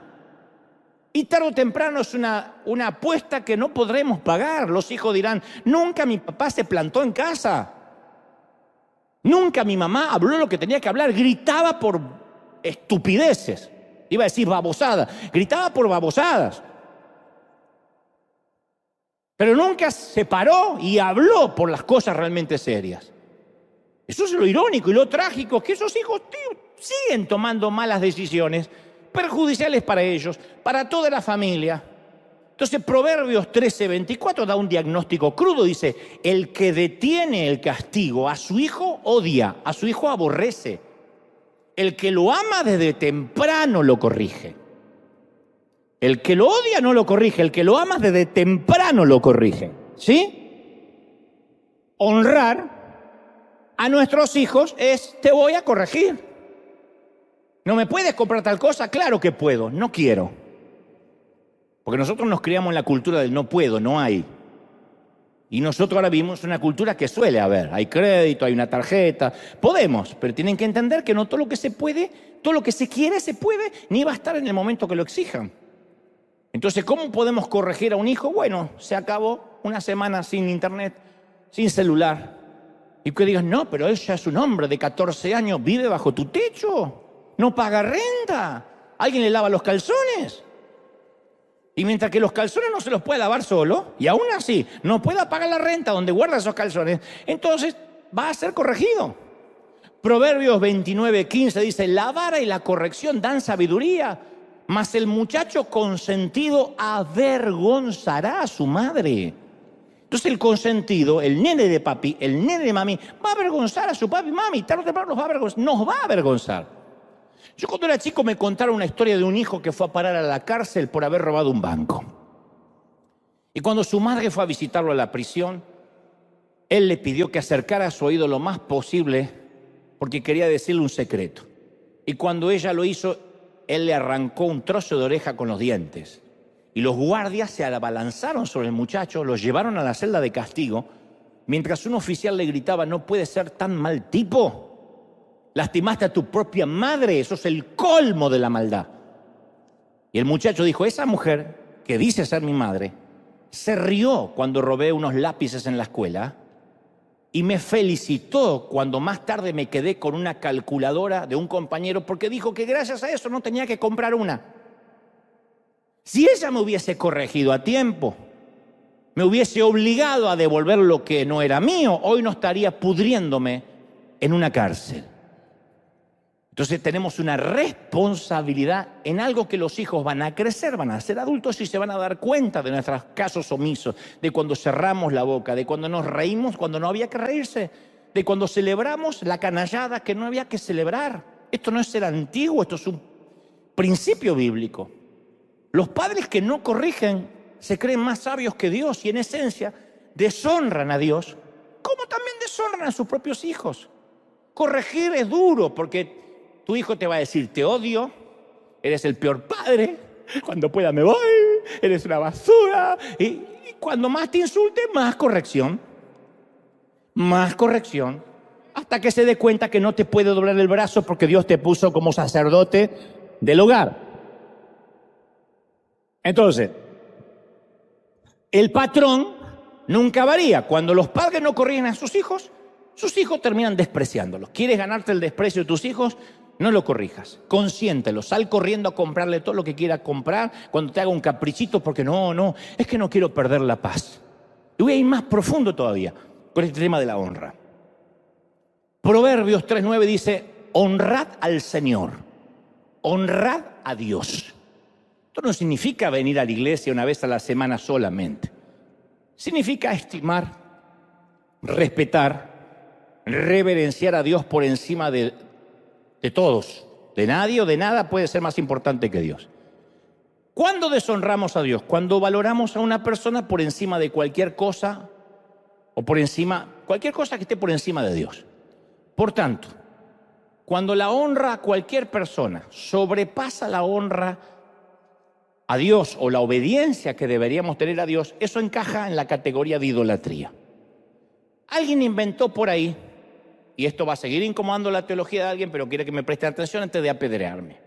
Y tarde o temprano es una apuesta que no podremos pagar. Los hijos dirán, nunca mi papá se plantó en casa. Nunca mi mamá habló lo que tenía que hablar. Gritaba por estupideces. Iba a decir babosadas. Gritaba por babosadas. Pero nunca se paró y habló por las cosas realmente serias. Eso es lo irónico y lo trágico, que esos hijos siguen tomando malas decisiones perjudiciales para ellos, para toda la familia. Entonces Proverbios 13:24 da un diagnóstico crudo. Dice, el que detiene el castigo a su hijo odia, a su hijo aborrece. El que lo ama desde temprano lo corrige. El que lo odia no lo corrige, el que lo ama desde temprano lo corrige. ¿Sí? Honrar a nuestros hijos es, te voy a corregir. ¿No me puedes comprar tal cosa? Claro que puedo, no quiero. Porque nosotros nos criamos en la cultura del no puedo, no hay. Y nosotros ahora vivimos una cultura que suele haber. Hay crédito, hay una tarjeta. Podemos, pero tienen que entender que no todo lo que se puede, todo lo que se quiere se puede, ni va a estar en el momento que lo exijan. Entonces, ¿cómo podemos corregir a un hijo? Bueno, se acabó una semana sin internet, sin celular. Y que digas, no, pero él ya es un hombre de 14 años, vive bajo tu techo. No paga renta. ¿Alguien le lava los calzones? Y mientras que los calzones no se los puede lavar solo, y aún así no pueda pagar la renta donde guarda esos calzones, entonces va a ser corregido. Proverbios 29:15 dice, la vara y la corrección dan sabiduría, mas el muchacho consentido avergonzará a su madre. Entonces el consentido, el nene de papi, el nene de mami, va a avergonzar a su papi y mami. Tarde o temprano nos va a avergonzar. Yo cuando era chico me contaron una historia de un hijo que fue a parar a la cárcel por haber robado un banco. Y cuando su madre fue a visitarlo a la prisión, él le pidió que acercara a su oído lo más posible porque quería decirle un secreto. Y cuando ella lo hizo, él le arrancó un trozo de oreja con los dientes. Y los guardias se abalanzaron sobre el muchacho, lo llevaron a la celda de castigo, mientras un oficial le gritaba, no puede ser tan mal tipo. Lastimaste a tu propia madre, eso es el colmo de la maldad. Y el muchacho dijo, esa mujer que dice ser mi madre, se rió cuando robé unos lápices en la escuela y me felicitó cuando más tarde me quedé con una calculadora de un compañero porque dijo que gracias a eso no tenía que comprar una. Si ella me hubiese corregido a tiempo, me hubiese obligado a devolver lo que no era mío, hoy no estaría pudriéndome en una cárcel. Entonces tenemos una responsabilidad en algo que los hijos van a crecer, van a ser adultos y se van a dar cuenta de nuestros casos omisos, de cuando cerramos la boca, de cuando nos reímos cuando no había que reírse, de cuando celebramos la canallada que no había que celebrar. Esto no es ser antiguo, esto es un principio bíblico. Los padres que no corrigen se creen más sabios que Dios y en esencia deshonran a Dios, como también deshonran a sus propios hijos. Corregir es duro porque tu hijo te va a decir, te odio, eres el peor padre, cuando pueda me voy, eres una basura. Y cuando más te insulte, más corrección, hasta que se dé cuenta que no te puede doblar el brazo porque Dios te puso como sacerdote del hogar. Entonces, el patrón nunca varía. Cuando los padres no corrigen a sus hijos terminan despreciándolos. ¿Quieres ganarte el desprecio de tus hijos? No lo corrijas, consiéntelo, sal corriendo a comprarle todo lo que quiera comprar cuando te haga un caprichito porque no, es que no quiero perder la paz. Y voy a ir más profundo todavía con este tema de la honra. Proverbios 3:9 dice, honrad al Señor, honrad a Dios. Esto no significa venir a la iglesia una vez a la semana solamente. Significa estimar, respetar, reverenciar a Dios por encima de todos. De nadie o de nada puede ser más importante que Dios. ¿Cuándo deshonramos a Dios? Cuando valoramos a una persona por encima de cualquier cosa o cualquier cosa que esté por encima de Dios. Por tanto, cuando la honra a cualquier persona sobrepasa la honra a Dios o la obediencia que deberíamos tener a Dios, eso encaja en la categoría de idolatría. Alguien inventó por ahí, y esto va a seguir incomodando la teología de alguien, pero quiere que me preste atención antes de apedrearme.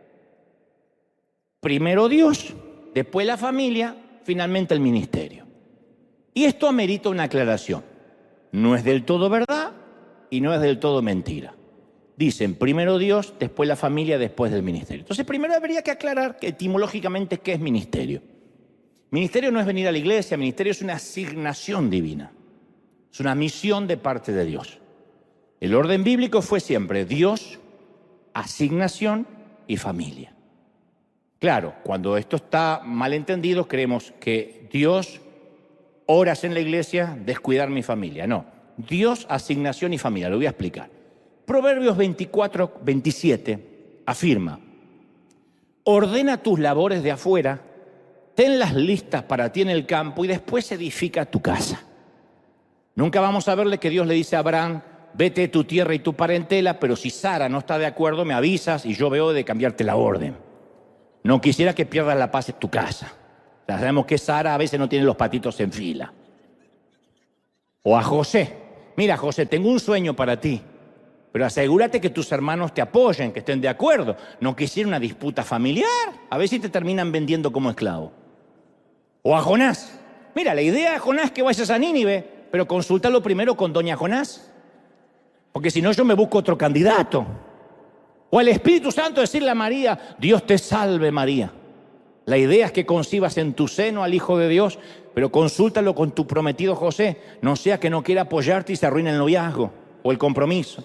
Primero Dios, después la familia, finalmente el ministerio. Y esto amerita una aclaración. No es del todo verdad y no es del todo mentira. Dicen primero Dios, después la familia, después del ministerio. Entonces primero habría que aclarar que etimológicamente qué es ministerio. Ministerio no es venir a la iglesia, ministerio es una asignación divina. Es una misión de parte de Dios. El orden bíblico fue siempre Dios, asignación y familia. Claro, cuando esto está mal entendido, creemos que Dios, horas en la iglesia, descuidar mi familia. No, Dios, asignación y familia. Lo voy a explicar. Proverbios 24:27 afirma, ordena tus labores de afuera, tenlas listas para ti en el campo y después edifica tu casa. Nunca vamos a verle que Dios le dice a Abraham, vete de tu tierra y tu parentela, pero si Sara no está de acuerdo, me avisas y yo veo de cambiarte la orden. No quisiera que pierdas la paz en tu casa. Ya sabemos que Sara a veces no tiene los patitos en fila. O a José, mira José, tengo un sueño para ti, pero asegúrate que tus hermanos te apoyen, que estén de acuerdo. No quisiera una disputa familiar, a ver si te terminan vendiendo como esclavo. O a Jonás, mira, la idea de Jonás es que vayas a Nínive, pero consúltalo primero con doña Jonás, porque si no yo me busco otro candidato. O al Espíritu Santo decirle a María, Dios te salve María. La idea es que concibas en tu seno al Hijo de Dios, pero consúltalo con tu prometido José, no sea que no quiera apoyarte y se arruine el noviazgo o el compromiso.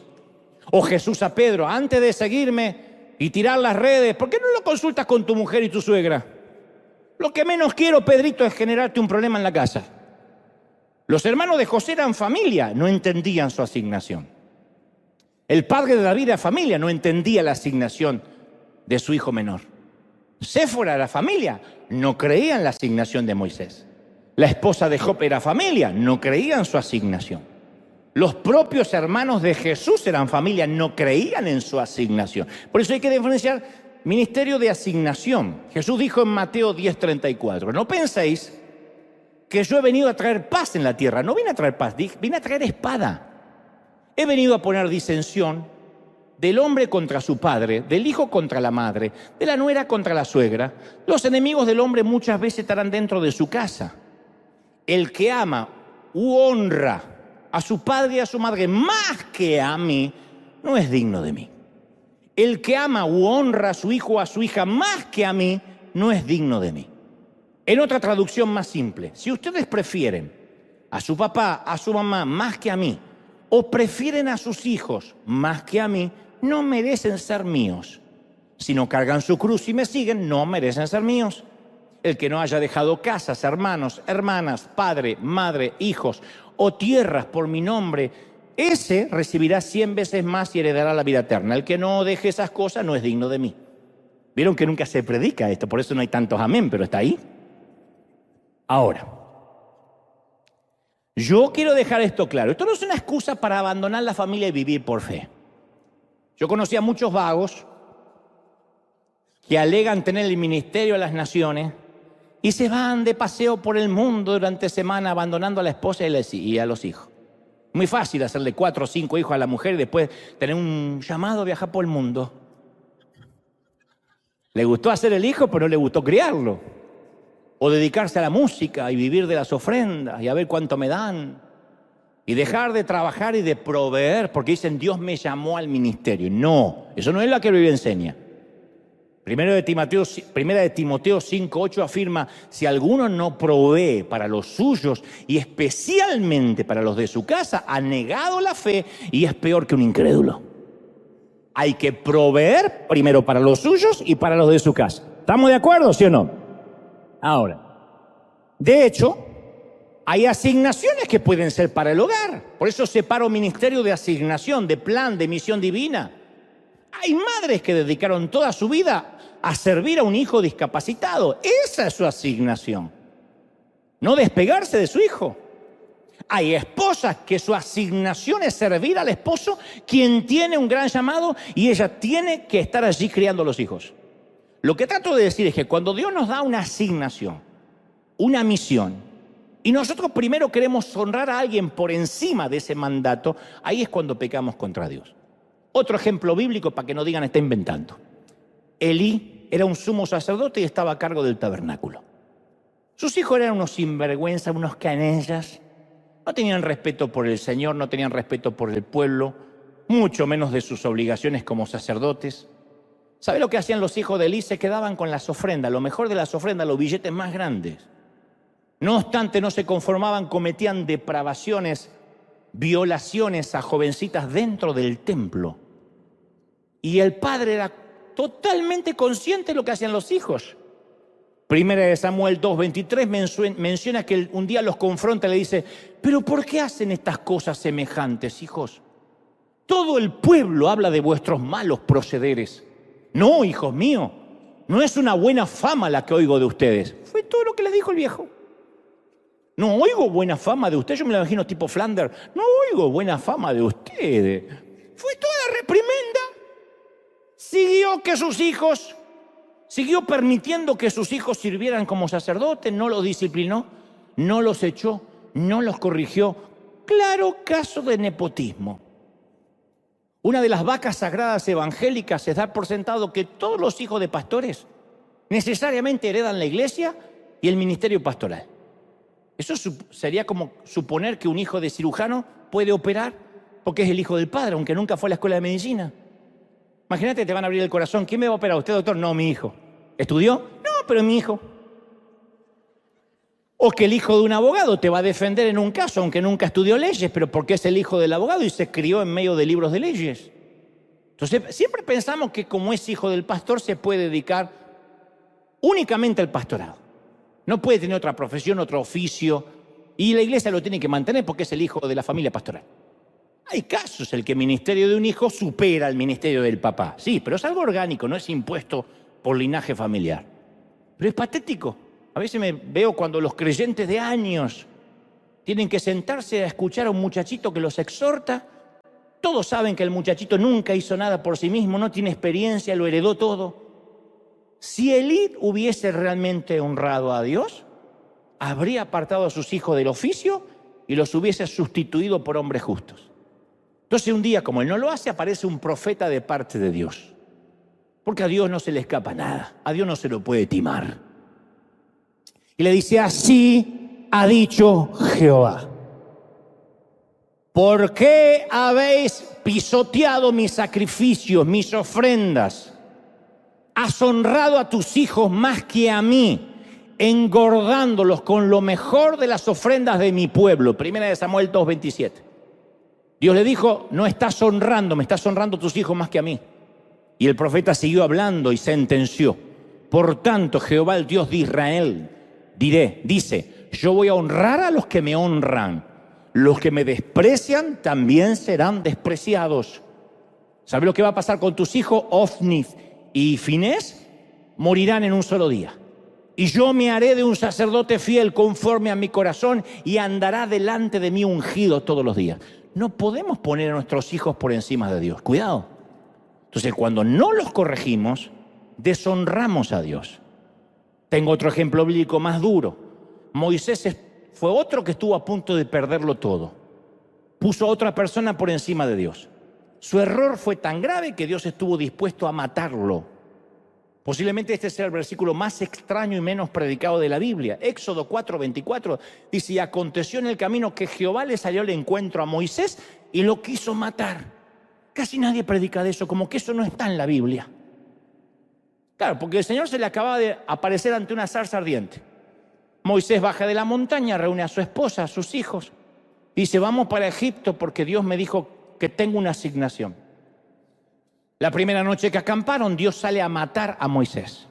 O Jesús a Pedro, antes de seguirme y tirar las redes, ¿por qué no lo consultas con tu mujer y tu suegra? Lo que menos quiero, Pedrito, es generarte un problema en la casa. Los hermanos de José eran familia, no entendían su asignación. El padre de David era familia, no entendía la asignación de su hijo menor. Séfora era familia, no creía en la asignación de Moisés. La esposa de Job era familia, no creía en su asignación. Los propios hermanos de Jesús eran familia, no creían en su asignación. Por eso hay que diferenciar ministerio de asignación. Jesús dijo en Mateo 10:34, no penséis que yo he venido a traer paz en la tierra. No vine a traer paz, vine a traer espada. He venido a poner disensión del hombre contra su padre, del hijo contra la madre, de la nuera contra la suegra. Los enemigos del hombre muchas veces estarán dentro de su casa. El que ama u honra a su padre y a su madre más que a mí, no es digno de mí. El que ama u honra a su hijo o a su hija más que a mí, no es digno de mí. En otra traducción más simple, si ustedes prefieren a su papá, a su mamá más que a mí, o prefieren a sus hijos más que a mí, no merecen ser míos. Si no cargan su cruz y me siguen, no merecen ser míos. El que no haya dejado casas, hermanos, hermanas, padre, madre, hijos o tierras por mi nombre, ese recibirá 100 veces más y heredará la vida eterna. El que no deje esas cosas no es digno de mí. Vieron que nunca se predica esto, por eso no hay tantos amén, pero está ahí. Ahora, yo quiero dejar esto claro. Esto no es una excusa para abandonar la familia y vivir por fe. Yo conocí a muchos vagos que alegan tener el ministerio a las naciones y se van de paseo por el mundo durante semana abandonando a la esposa y a los hijos. Muy fácil hacerle 4 o 5 hijos a la mujer y después tener un llamado a viajar por el mundo. Le gustó hacer el hijo, pero no le gustó criarlo. O dedicarse a la música y vivir de las ofrendas y a ver cuánto me dan. Y dejar de trabajar y de proveer porque dicen Dios me llamó al ministerio. No, eso no es lo que la Biblia enseña. Primera de Timoteo 5:8 afirma, si alguno no provee para los suyos y especialmente para los de su casa, ha negado la fe y es peor que un incrédulo. Hay que proveer primero para los suyos y para los de su casa. ¿Estamos de acuerdo, sí o no? Ahora, de hecho, hay asignaciones que pueden ser para el hogar. Por eso separo ministerio de asignación, de plan, de misión divina. Hay madres que dedicaron toda su vida a servir a un hijo discapacitado. Esa es su asignación. No despegarse de su hijo. Hay esposas que su asignación es servir al esposo, quien tiene un gran llamado, y ella tiene que estar allí criando a los hijos. Lo que trato de decir es que cuando Dios nos da una asignación, una misión, y nosotros primero queremos honrar a alguien por encima de ese mandato, ahí es cuando pecamos contra Dios. Otro ejemplo bíblico para que no digan está inventando. Elí era un sumo sacerdote y estaba a cargo del tabernáculo. Sus hijos eran unos sinvergüenza, unos canallas. No tenían respeto por el Señor, no tenían respeto por el pueblo, mucho menos de sus obligaciones como sacerdotes. ¿Sabe lo que hacían los hijos de Elí? Se quedaban con las ofrendas, lo mejor de las ofrendas, los billetes más grandes. No obstante, no se conformaban, cometían depravaciones, violaciones a jovencitas dentro del templo. Y el padre era totalmente consciente de lo que hacían los hijos. Primera de Samuel 2:23 menciona que un día los confronta y le dice, ¿pero por qué hacen estas cosas semejantes, hijos? Todo el pueblo habla de vuestros malos procederes. No, hijos míos, no es una buena fama la que oigo de ustedes. Fue todo lo que les dijo el viejo. No oigo buena fama de ustedes, yo me lo imagino tipo Flanders. No oigo buena fama de ustedes. Fue toda reprimenda. Siguió permitiendo que sus hijos sirvieran como sacerdotes, no los disciplinó, no los echó, no los corrigió. Claro caso de nepotismo. Una de las vacas sagradas evangélicas es dar por sentado que todos los hijos de pastores necesariamente heredan la iglesia y el ministerio pastoral. Eso sería como suponer que un hijo de cirujano puede operar porque es el hijo del padre, aunque nunca fue a la escuela de medicina. Imagínate, te van a abrir el corazón. ¿Quién me va a operar? ¿Usted, doctor? No, mi hijo. ¿Estudió? No, pero mi hijo. O que el hijo de un abogado te va a defender en un caso, aunque nunca estudió leyes, pero porque es el hijo del abogado y se crió en medio de libros de leyes. Entonces, siempre pensamos que como es hijo del pastor se puede dedicar únicamente al pastorado. No puede tener otra profesión, otro oficio, y la iglesia lo tiene que mantener porque es el hijo de la familia pastoral. Hay casos en que el ministerio de un hijo supera el ministerio del papá. Sí, pero es algo orgánico, no es impuesto por linaje familiar. Pero es patético. A veces me veo cuando los creyentes de años tienen que sentarse a escuchar a un muchachito que los exhorta. Todos saben que el muchachito nunca hizo nada por sí mismo, no tiene experiencia, lo heredó todo. Si Elí hubiese realmente honrado a Dios, habría apartado a sus hijos del oficio y los hubiese sustituido por hombres justos. Entonces un día, como él no lo hace, aparece un profeta de parte de Dios. Porque a Dios no se le escapa nada, a Dios no se lo puede timar. Y le dice, así ha dicho Jehová. ¿Por qué habéis pisoteado mis sacrificios, mis ofrendas? Has honrado a tus hijos más que a mí, engordándolos con lo mejor de las ofrendas de mi pueblo. Primera de Samuel 2:27. Dios le dijo, no estás honrando, me estás honrando a tus hijos más que a mí. Y el profeta siguió hablando y sentenció. Por tanto, Jehová, el Dios de Israel, dice, yo voy a honrar a los que me honran. Los que me desprecian también serán despreciados. ¿Sabes lo que va a pasar con tus hijos? Ofni y Finés morirán en un solo día. Y yo me haré de un sacerdote fiel conforme a mi corazón y andará delante de mí ungido todos los días. No podemos poner a nuestros hijos por encima de Dios. Cuidado. Entonces, cuando no los corregimos, deshonramos a Dios. Tengo otro ejemplo bíblico más duro. Moisés fue otro que estuvo a punto de perderlo todo. Puso a otra persona por encima de Dios. Su error fue tan grave que Dios estuvo dispuesto a matarlo. Posiblemente este sea el versículo más extraño y menos predicado de la Biblia. Éxodo 4:24 dice, y aconteció en el camino que Jehová le salió al encuentro a Moisés y lo quiso matar. Casi nadie predica de eso, como que eso no está en la Biblia. Claro, porque el Señor se le acababa de aparecer ante una zarza ardiente. Moisés baja de la montaña, reúne a su esposa, a sus hijos. Dice, vamos para Egipto porque Dios me dijo que tengo una asignación. La primera noche que acamparon, Dios sale a matar a Moisés.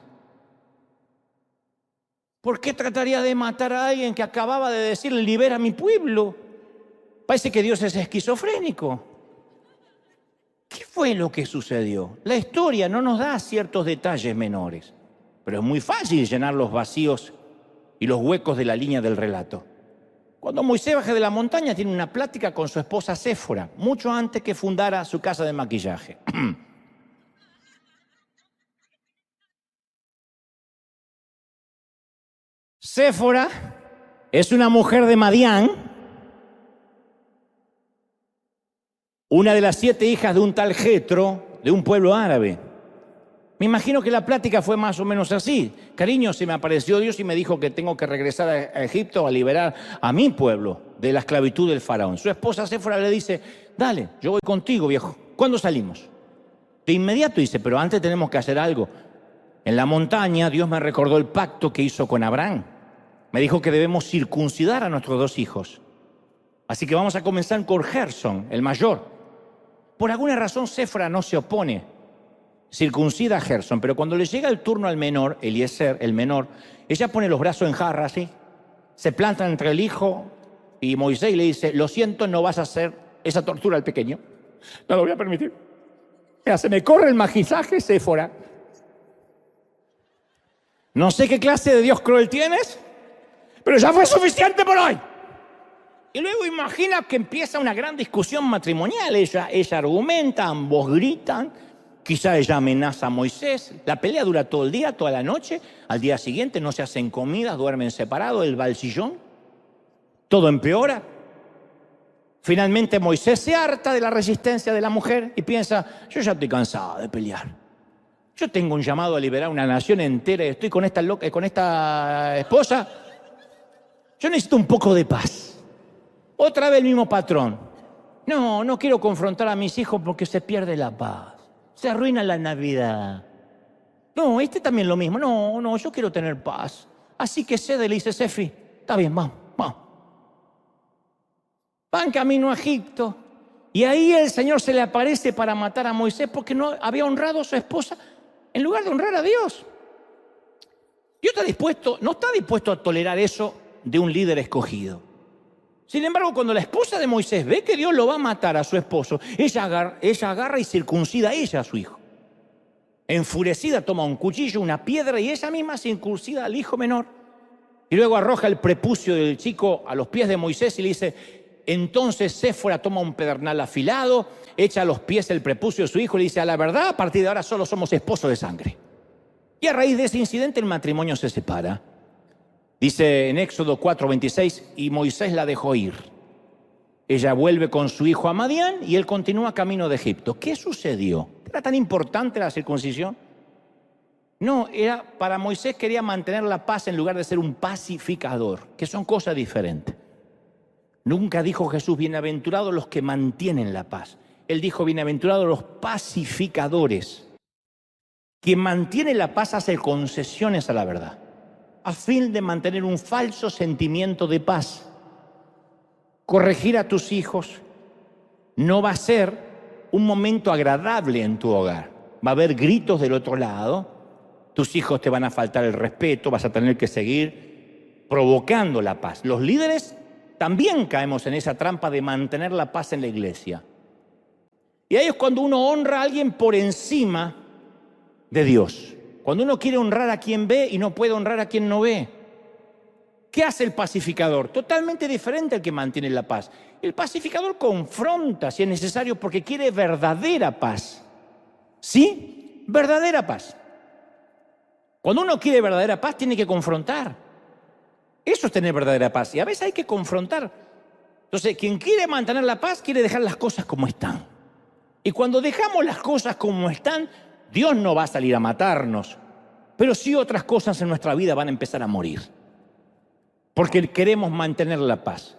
¿Por qué trataría de matar a alguien que acababa de decirle, libera a mi pueblo? Parece que Dios es esquizofrénico. ¿Qué fue lo que sucedió? La historia no nos da ciertos detalles menores, pero es muy fácil llenar los vacíos y los huecos de la línea del relato. Cuando Moisés baja de la montaña, tiene una plática con su esposa Séfora, mucho antes que fundara su casa de maquillaje. Séfora es una mujer de Madián, una de las 7 hijas de un tal Jetro, de un pueblo árabe. Me imagino que la plática fue más o menos así. Cariño, se me apareció Dios y me dijo que tengo que regresar a Egipto a liberar a mi pueblo de la esclavitud del faraón. Su esposa Séfora le dice, dale, yo voy contigo, viejo. ¿Cuándo salimos? De inmediato dice, pero antes tenemos que hacer algo. En la montaña Dios me recordó el pacto que hizo con Abraham. Me dijo que debemos circuncidar a nuestros 2 hijos. Así que vamos a comenzar con Gerson, el mayor. Por alguna razón Séfora no se opone. Circuncida a Gerson, pero cuando le llega el turno al menor, Eliezer, el menor, ella pone los brazos en jarra así, se planta entre el hijo y Moisés y le dice, lo siento, no vas a hacer esa tortura al pequeño. No lo voy a permitir. Mira, se me corre el maquillaje, Séfora. No sé qué clase de Dios cruel tienes, pero ya fue suficiente por hoy. Y luego imagina que empieza una gran discusión matrimonial. Ella argumenta, ambos gritan. Quizá ella amenaza a Moisés. La pelea dura todo el día, toda la noche. Al día siguiente no se hacen comidas, duermen separados, él va al sillón. Todo empeora. Finalmente Moisés se harta de la resistencia de la mujer y piensa, yo ya estoy cansado de pelear. Yo tengo un llamado a liberar una nación entera y estoy con esta esposa. Yo necesito un poco de paz. Otra vez el mismo patrón. No quiero confrontar a mis hijos porque se pierde la paz. Se arruina la Navidad. No, también lo mismo. No, yo quiero tener paz. Así que cede, le dice Sefi. Está bien, vamos. Van camino a Egipto. Y ahí el Señor se le aparece para matar a Moisés porque no había honrado a su esposa en lugar de honrar a Dios. Dios no está dispuesto a tolerar eso de un líder escogido. Sin embargo, cuando la esposa de Moisés ve que Dios lo va a matar a su esposo, ella agarra y circuncida a ella, a su hijo. Enfurecida toma un cuchillo, una piedra y ella misma circuncida al hijo menor. Y luego arroja el prepucio del chico a los pies de Moisés y le dice, entonces Séfora toma un pedernal afilado, echa a los pies el prepucio de su hijo y le dice, a la verdad, a partir de ahora solo somos esposos de sangre. Y a raíz de ese incidente el matrimonio se separa. Dice en Éxodo 4:26, y Moisés la dejó ir. Ella vuelve con su hijo a Madián y él continúa camino de Egipto. ¿Qué sucedió? ¿Era tan importante la circuncisión? No, para Moisés quería mantener la paz en lugar de ser un pacificador, que son cosas diferentes. Nunca dijo Jesús, bienaventurados los que mantienen la paz. Él dijo, bienaventurados los pacificadores. Quien mantiene la paz hace concesiones a la verdad, a fin de mantener un falso sentimiento de paz. Corregir a tus hijos no va a ser un momento agradable en tu hogar. Va a haber gritos del otro lado, tus hijos te van a faltar el respeto, vas a tener que seguir provocando la paz. Los líderes también caemos en esa trampa de mantener la paz en la iglesia. Y ahí es cuando uno honra a alguien por encima de Dios. Cuando uno quiere honrar a quien ve y no puede honrar a quien no ve. ¿Qué hace el pacificador? Totalmente diferente al que mantiene la paz. El pacificador confronta si es necesario porque quiere verdadera paz. ¿Sí? Verdadera paz. Cuando uno quiere verdadera paz tiene que confrontar. Eso es tener verdadera paz. Y a veces hay que confrontar. Entonces, quien quiere mantener la paz quiere dejar las cosas como están. Y cuando dejamos las cosas como están, Dios no va a salir a matarnos. Pero sí otras cosas en nuestra vida van a empezar a morir. Porque queremos mantener la paz.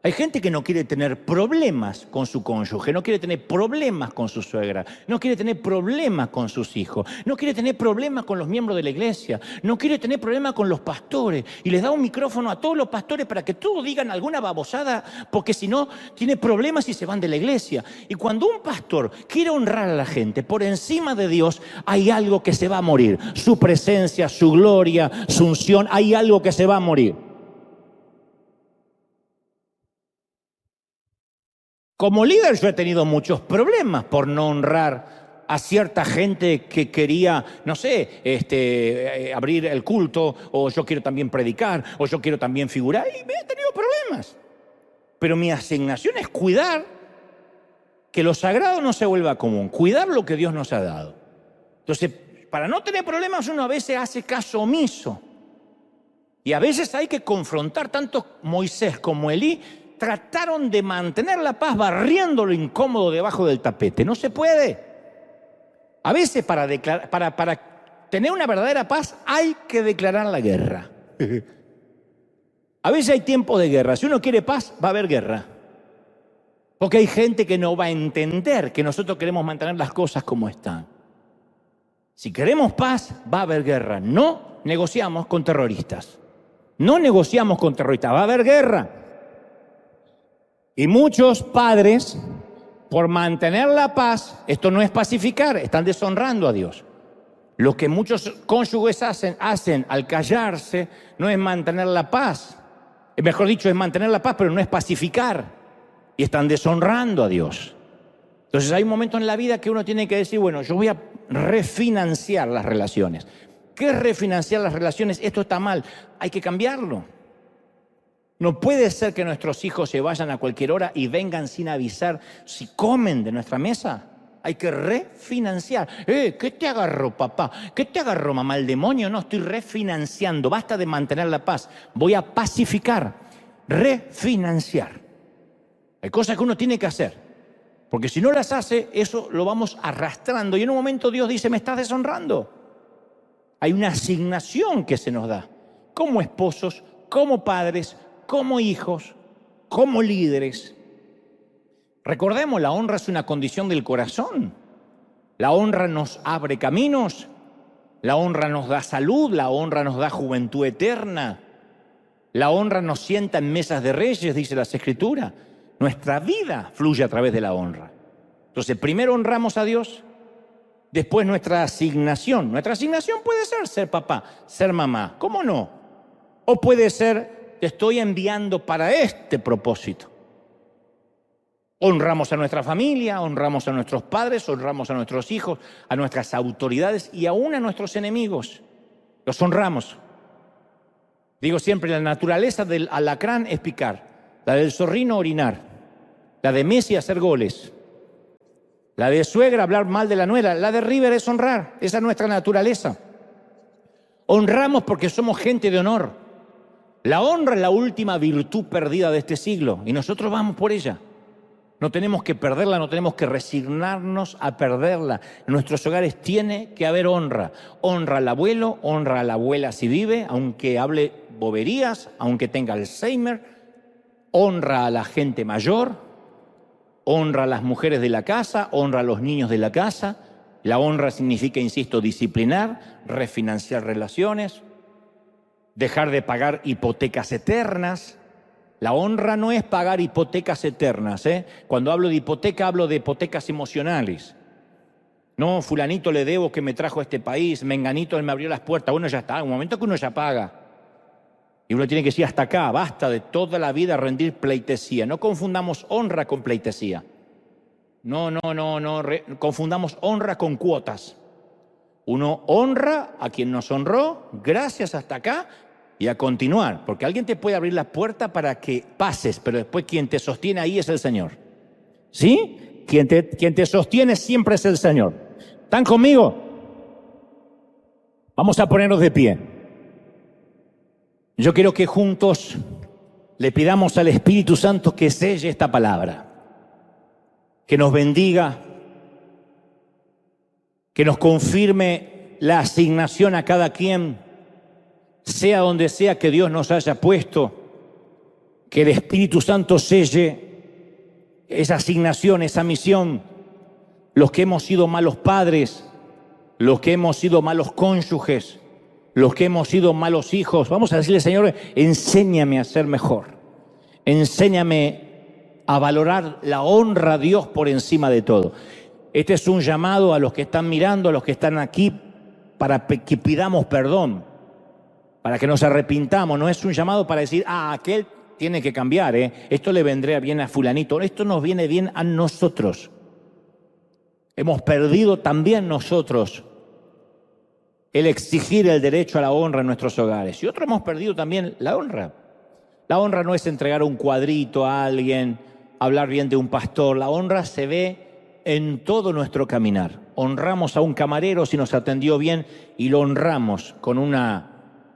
Hay gente que no quiere tener problemas con su cónyuge, no quiere tener problemas con su suegra, no quiere tener problemas con sus hijos, no quiere tener problemas con los miembros de la iglesia, no quiere tener problemas con los pastores y les da un micrófono a todos los pastores para que todos digan alguna babosada porque si no tiene problemas y se van de la iglesia. Y cuando un pastor quiere honrar a la gente por encima de Dios, hay algo que se va a morir. Su presencia, su gloria, su unción, hay algo que se va a morir. Como líder yo he tenido muchos problemas por no honrar a cierta gente que quería, no sé, abrir el culto, o yo quiero también predicar, o yo quiero también figurar, y me he tenido problemas. Pero mi asignación es cuidar que lo sagrado no se vuelva común, cuidar lo que Dios nos ha dado. Entonces, para no tener problemas uno a veces hace caso omiso. Y a veces hay que confrontar, tanto Moisés como Elí trataron de mantener la paz barriendo lo incómodo debajo del tapete. No se puede. A veces para tener una verdadera paz hay que declarar la guerra. A veces hay tiempo de guerra. Si uno quiere paz, va a haber guerra. Porque hay gente que no va a entender que nosotros queremos mantener las cosas como están. Si queremos paz, va a haber guerra. No negociamos con terroristas. No negociamos con terroristas. Va a haber guerra. Y muchos padres, por mantener la paz, esto no es pacificar, están deshonrando a Dios. Lo que muchos cónyuges hacen al callarse no es mantener la paz. Mejor dicho, es mantener la paz, pero no es pacificar. Y están deshonrando a Dios. Entonces hay un momento en la vida que uno tiene que decir, bueno, yo voy a refinanciar las relaciones. ¿Qué es refinanciar las relaciones? Esto está mal, hay que cambiarlo. No puede ser que nuestros hijos se vayan a cualquier hora y vengan sin avisar si comen de nuestra mesa. Hay que refinanciar. ¿Qué te agarró, papá? ¿Qué te agarró, mamá? ¿El demonio? No, estoy refinanciando. Basta de mantener la paz. Voy a pacificar, refinanciar. Hay cosas que uno tiene que hacer. Porque si no las hace, eso lo vamos arrastrando. Y en un momento Dios dice, me estás deshonrando. Hay una asignación que se nos da. Como esposos, como padres, como hijos, como líderes. Recordemos, la honra es una condición del corazón. La honra nos abre caminos, la honra nos da salud, la honra nos da juventud eterna, la honra nos sienta en mesas de reyes, dice las Escrituras. Nuestra vida fluye a través de la honra. Entonces, primero honramos a Dios, después nuestra asignación. Nuestra asignación puede ser papá, ser mamá, ¿cómo no? O puede ser, te estoy enviando para este propósito. Honramos a nuestra familia, honramos a nuestros padres, honramos a nuestros hijos, a nuestras autoridades y aún a nuestros enemigos. Los honramos. Digo siempre, la naturaleza del alacrán es picar, la del zorrino orinar, la de Messi hacer goles, la de suegra hablar mal de la nuera, la de River es honrar. Esa es nuestra naturaleza. Honramos porque somos gente de honor. La honra es la última virtud perdida de este siglo y nosotros vamos por ella. No tenemos que perderla, no tenemos que resignarnos a perderla. En nuestros hogares tiene que haber honra. Honra al abuelo, honra a la abuela si vive, aunque hable boberías, aunque tenga Alzheimer. Honra a la gente mayor, honra a las mujeres de la casa, honra a los niños de la casa. La honra significa, insisto, disciplinar, refinanciar relaciones, dejar de pagar hipotecas eternas. La honra no es pagar hipotecas eternas, ¿eh? Cuando hablo de hipoteca, hablo de hipotecas emocionales. No, fulanito le debo que me trajo a este país, menganito él me abrió las puertas. Bueno, ya está, un momento que uno ya paga. Y uno tiene que decir hasta acá, basta de toda la vida rendir pleitesía. No confundamos honra con pleitesía. No, confundamos honra con cuotas. Uno honra a quien nos honró, gracias hasta acá, y a continuar. Porque alguien te puede abrir la puerta para que pases, pero después quien te sostiene ahí es el Señor. ¿Sí? Quien te sostiene siempre es el Señor. ¿Están conmigo? Vamos a ponernos de pie. Yo quiero que juntos le pidamos al Espíritu Santo que selle esta palabra, que nos bendiga, que nos confirme la asignación a cada quien, sea donde sea que Dios nos haya puesto, que el Espíritu Santo selle esa asignación, esa misión. Los que hemos sido malos padres, los que hemos sido malos cónyuges, los que hemos sido malos hijos, vamos a decirle, Señor, enséñame a ser mejor. Enséñame a valorar la honra a Dios por encima de todo. Este es un llamado a los que están mirando, a los que están aquí, para que pidamos perdón, para que nos arrepintamos. No es un llamado para decir, aquel tiene que cambiar, esto le vendría bien a fulanito. Esto nos viene bien a nosotros. Hemos perdido también nosotros el exigir el derecho a la honra en nuestros hogares. Y otros hemos perdido también la honra. La honra no es entregar un cuadrito a alguien, hablar bien de un pastor. La honra se ve en todo nuestro caminar. Honramos a un camarero si nos atendió bien y lo honramos con una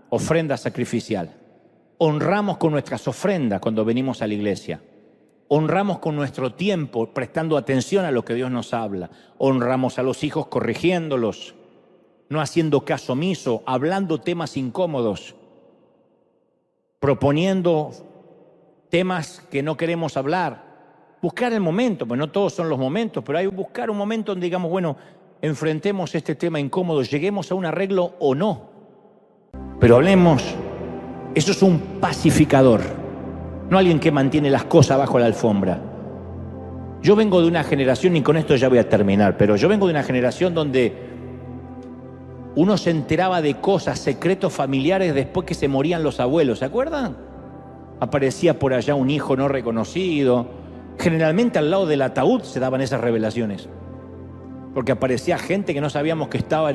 ofrenda sacrificial. Honramos con nuestras ofrendas cuando venimos a la iglesia. Honramos con nuestro tiempo, prestando atención a lo que Dios nos habla. Honramos a los hijos corrigiéndolos, no haciendo caso omiso, hablando temas incómodos, proponiendo temas que no queremos hablar. Buscar el momento, pues no todos son los momentos, pero hay que buscar un momento donde digamos, bueno, enfrentemos este tema incómodo, lleguemos a un arreglo o no. Pero hablemos, eso es un pacificador, no alguien que mantiene las cosas bajo la alfombra. Yo vengo de una generación, y con esto ya voy a terminar, pero yo vengo de una generación donde uno se enteraba de cosas, secretos familiares después que se morían los abuelos, ¿se acuerdan? Aparecía por allá un hijo no reconocido. Generalmente al lado del ataúd se daban esas revelaciones, porque aparecía gente que no sabíamos que estaba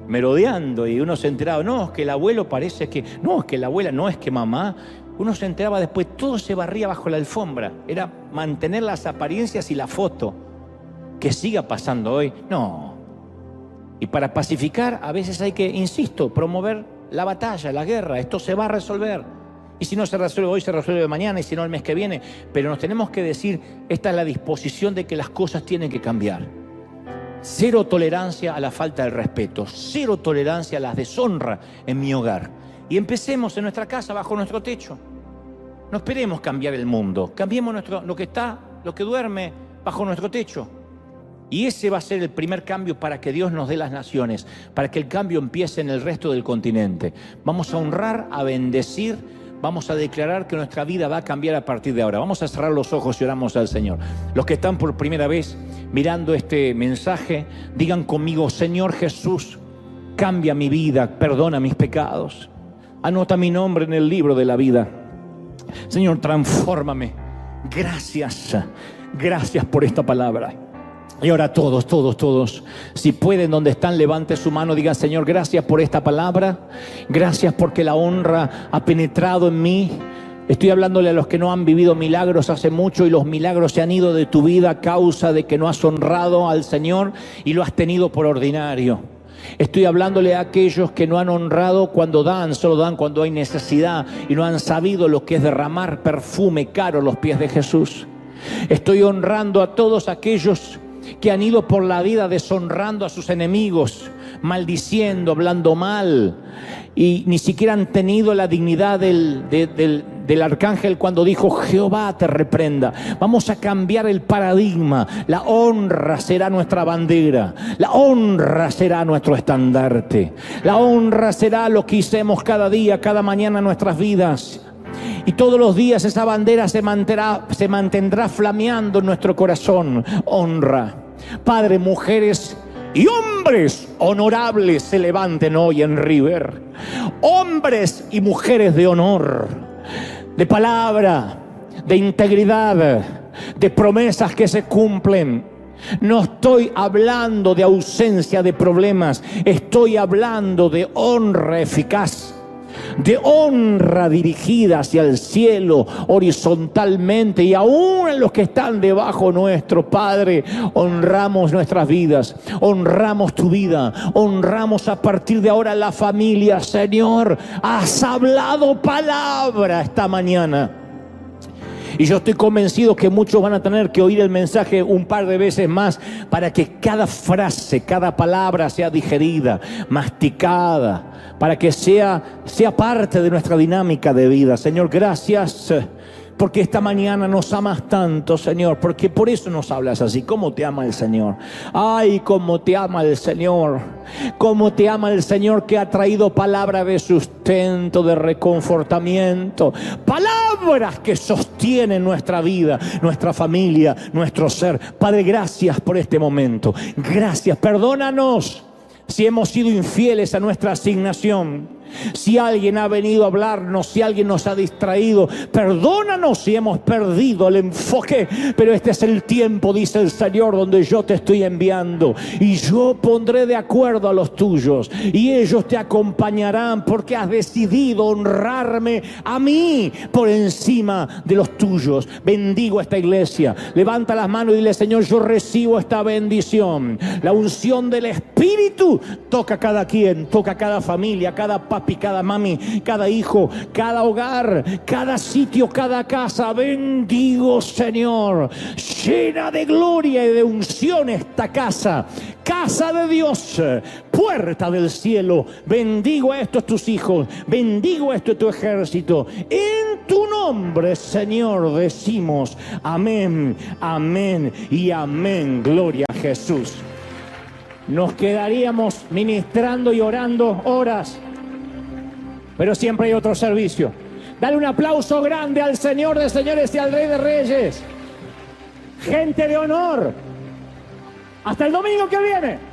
merodeando, y uno se enteraba, no, es que el abuelo parece que, no, es que la abuela, no, es que mamá. Uno se enteraba después, todo se barría bajo la alfombra. Era mantener las apariencias y la foto. Que siga pasando hoy, no. Y para pacificar a veces hay que, insisto, promover la batalla, la guerra. Esto se va a resolver. Y si no se resuelve hoy, se resuelve mañana, y si no el mes que viene. Pero nos tenemos que decir, esta es la disposición de que las cosas tienen que cambiar. Cero tolerancia a la falta de respeto. Cero tolerancia a la deshonra en mi hogar. Y empecemos en nuestra casa, bajo nuestro techo. No esperemos cambiar el mundo. Cambiemos lo que duerme bajo nuestro techo. Y ese va a ser el primer cambio para que Dios nos dé las naciones, para que el cambio empiece en el resto del continente. Vamos a honrar, a bendecir, vamos a declarar que nuestra vida va a cambiar a partir de ahora. Vamos a cerrar los ojos y oramos al Señor. Los que están por primera vez mirando este mensaje, digan conmigo, Señor Jesús, cambia mi vida, perdona mis pecados. Anota mi nombre en el libro de la vida. Señor, transfórmame. Gracias por esta palabra. Y ahora todos, si pueden, donde están, levanten su mano, digan, Señor, gracias por esta palabra. Gracias porque la honra ha penetrado en mí. Estoy hablándole a los que no han vivido milagros hace mucho, y los milagros se han ido de tu vida a causa de que no has honrado al Señor y lo has tenido por ordinario. Estoy hablándole a aquellos que no han honrado cuando dan, solo dan cuando hay necesidad y no han sabido lo que es derramar perfume caro a los pies de Jesús. Estoy honrando a todos aquellos que han ido por la vida deshonrando a sus enemigos, maldiciendo, hablando mal, y ni siquiera han tenido la dignidad del arcángel cuando dijo: Jehová te reprenda. Vamos a cambiar el paradigma. La honra será nuestra bandera, la honra será nuestro estandarte, la honra será lo que hacemos cada día, cada mañana en nuestras vidas. Y todos los días esa bandera se mantendrá flameando en nuestro corazón. Honra. Padre, mujeres y hombres honorables se levanten hoy en River. Hombres y mujeres de honor, de palabra, de integridad, de promesas que se cumplen. No estoy hablando de ausencia de problemas, estoy hablando de honra eficaz, de honra dirigida hacia el cielo horizontalmente, y aún en los que están debajo nuestro. Padre, honramos nuestras vidas, honramos tu vida, honramos a partir de ahora la familia. Señor, has hablado palabra esta mañana. Y yo estoy convencido que muchos van a tener que oír el mensaje un par de veces más para que cada frase, cada palabra sea digerida, masticada, para que sea parte de nuestra dinámica de vida. Señor, gracias porque esta mañana nos amas tanto, Señor, porque por eso nos hablas así. ¿Cómo te ama el Señor? Ay, cómo te ama el Señor. Cómo te ama el Señor, que ha traído palabra de sustento, de reconfortamiento, palabras que sostienen nuestra vida, nuestra familia, nuestro ser. Padre, gracias por este momento. Gracias. Perdónanos si hemos sido infieles a nuestra asignación. Si alguien ha venido a hablarnos, si alguien nos ha distraído, perdónanos si hemos perdido el enfoque. Pero este es el tiempo, dice el Señor, donde yo te estoy enviando, y yo pondré de acuerdo a los tuyos, y ellos te acompañarán, porque has decidido honrarme a mí por encima de los tuyos. Bendigo esta iglesia. Levanta las manos y dile: Señor, yo recibo esta bendición. La unción del Espíritu toca a cada quien, toca a cada familia, cada papi, cada mami, cada hijo, cada hogar, cada sitio, cada casa. Bendigo, Señor, llena de gloria y de unción esta casa, casa de Dios, puerta del cielo. Bendigo a estos tus hijos, bendigo a este tu ejército. En tu nombre, Señor, decimos amén, amén y amén. Gloria a Jesús. Nos quedaríamos ministrando y orando horas, pero siempre hay otro servicio. Dale un aplauso grande al Señor de señores y al Rey de reyes. Gente de honor. Hasta el domingo que viene.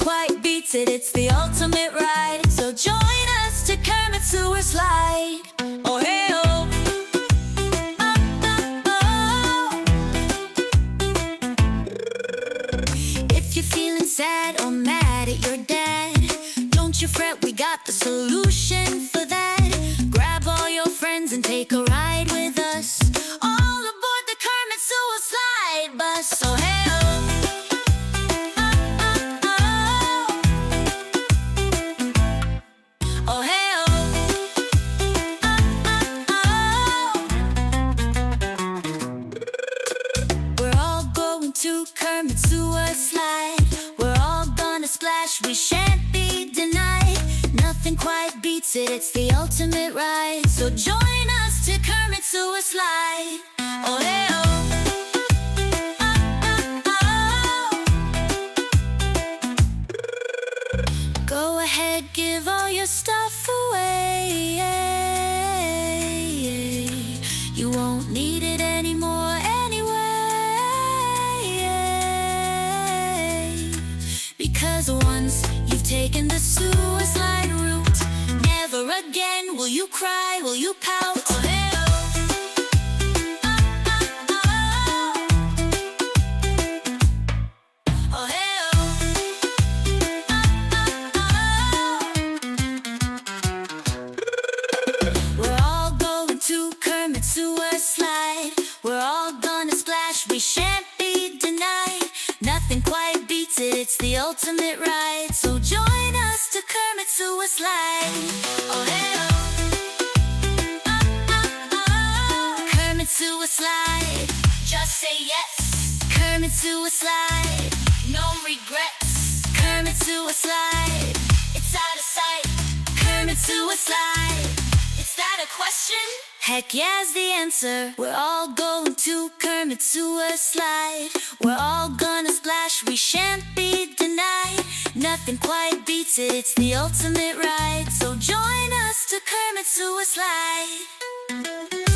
quite beats it, it's the ultimate ride. So join us to Kermit Sewer Slide. Oh hey oh, if you're feeling sad or mad at your dad, don't you fret, we got the solution for that. Grab all your friends and take a ride with us, all aboard the Kermit Sewer Slide bus. So hey oh, oh hey oh, we're all going to Kermit Sewer Slide. We're all gonna splash, we shan't be denied. Nothing quite beats it, it's the ultimate ride. So join us to Kermit Sewer Slide. Oh hey oh, go ahead, give all your stuff away. You won't need it anymore anyway. Because once you've taken the sewer slide route, never again will you cry, will you pout. Oh, hey, oh. Oh, hey, oh. We're all going to Kermit Sewer Slide. We're all gonna splash, we shan't be denied. Nothing quite beats it, it's the ultimate ride. So join us to Kermit Sewer Slide. Oh hey oh, Kermit Sewer Slide, just say yes. Kermit Sewer Slide, no regrets. Kermit Sewer Slide, it's out of sight. Kermit Sewer Slide, is that a question? Heck yeah's the answer. We're all going to Kermit Sewer Slide. We're all gonna splash, we shan't be denied. Nothing quite beats it, it's the ultimate ride. So join us to Kermit Sewer Slide.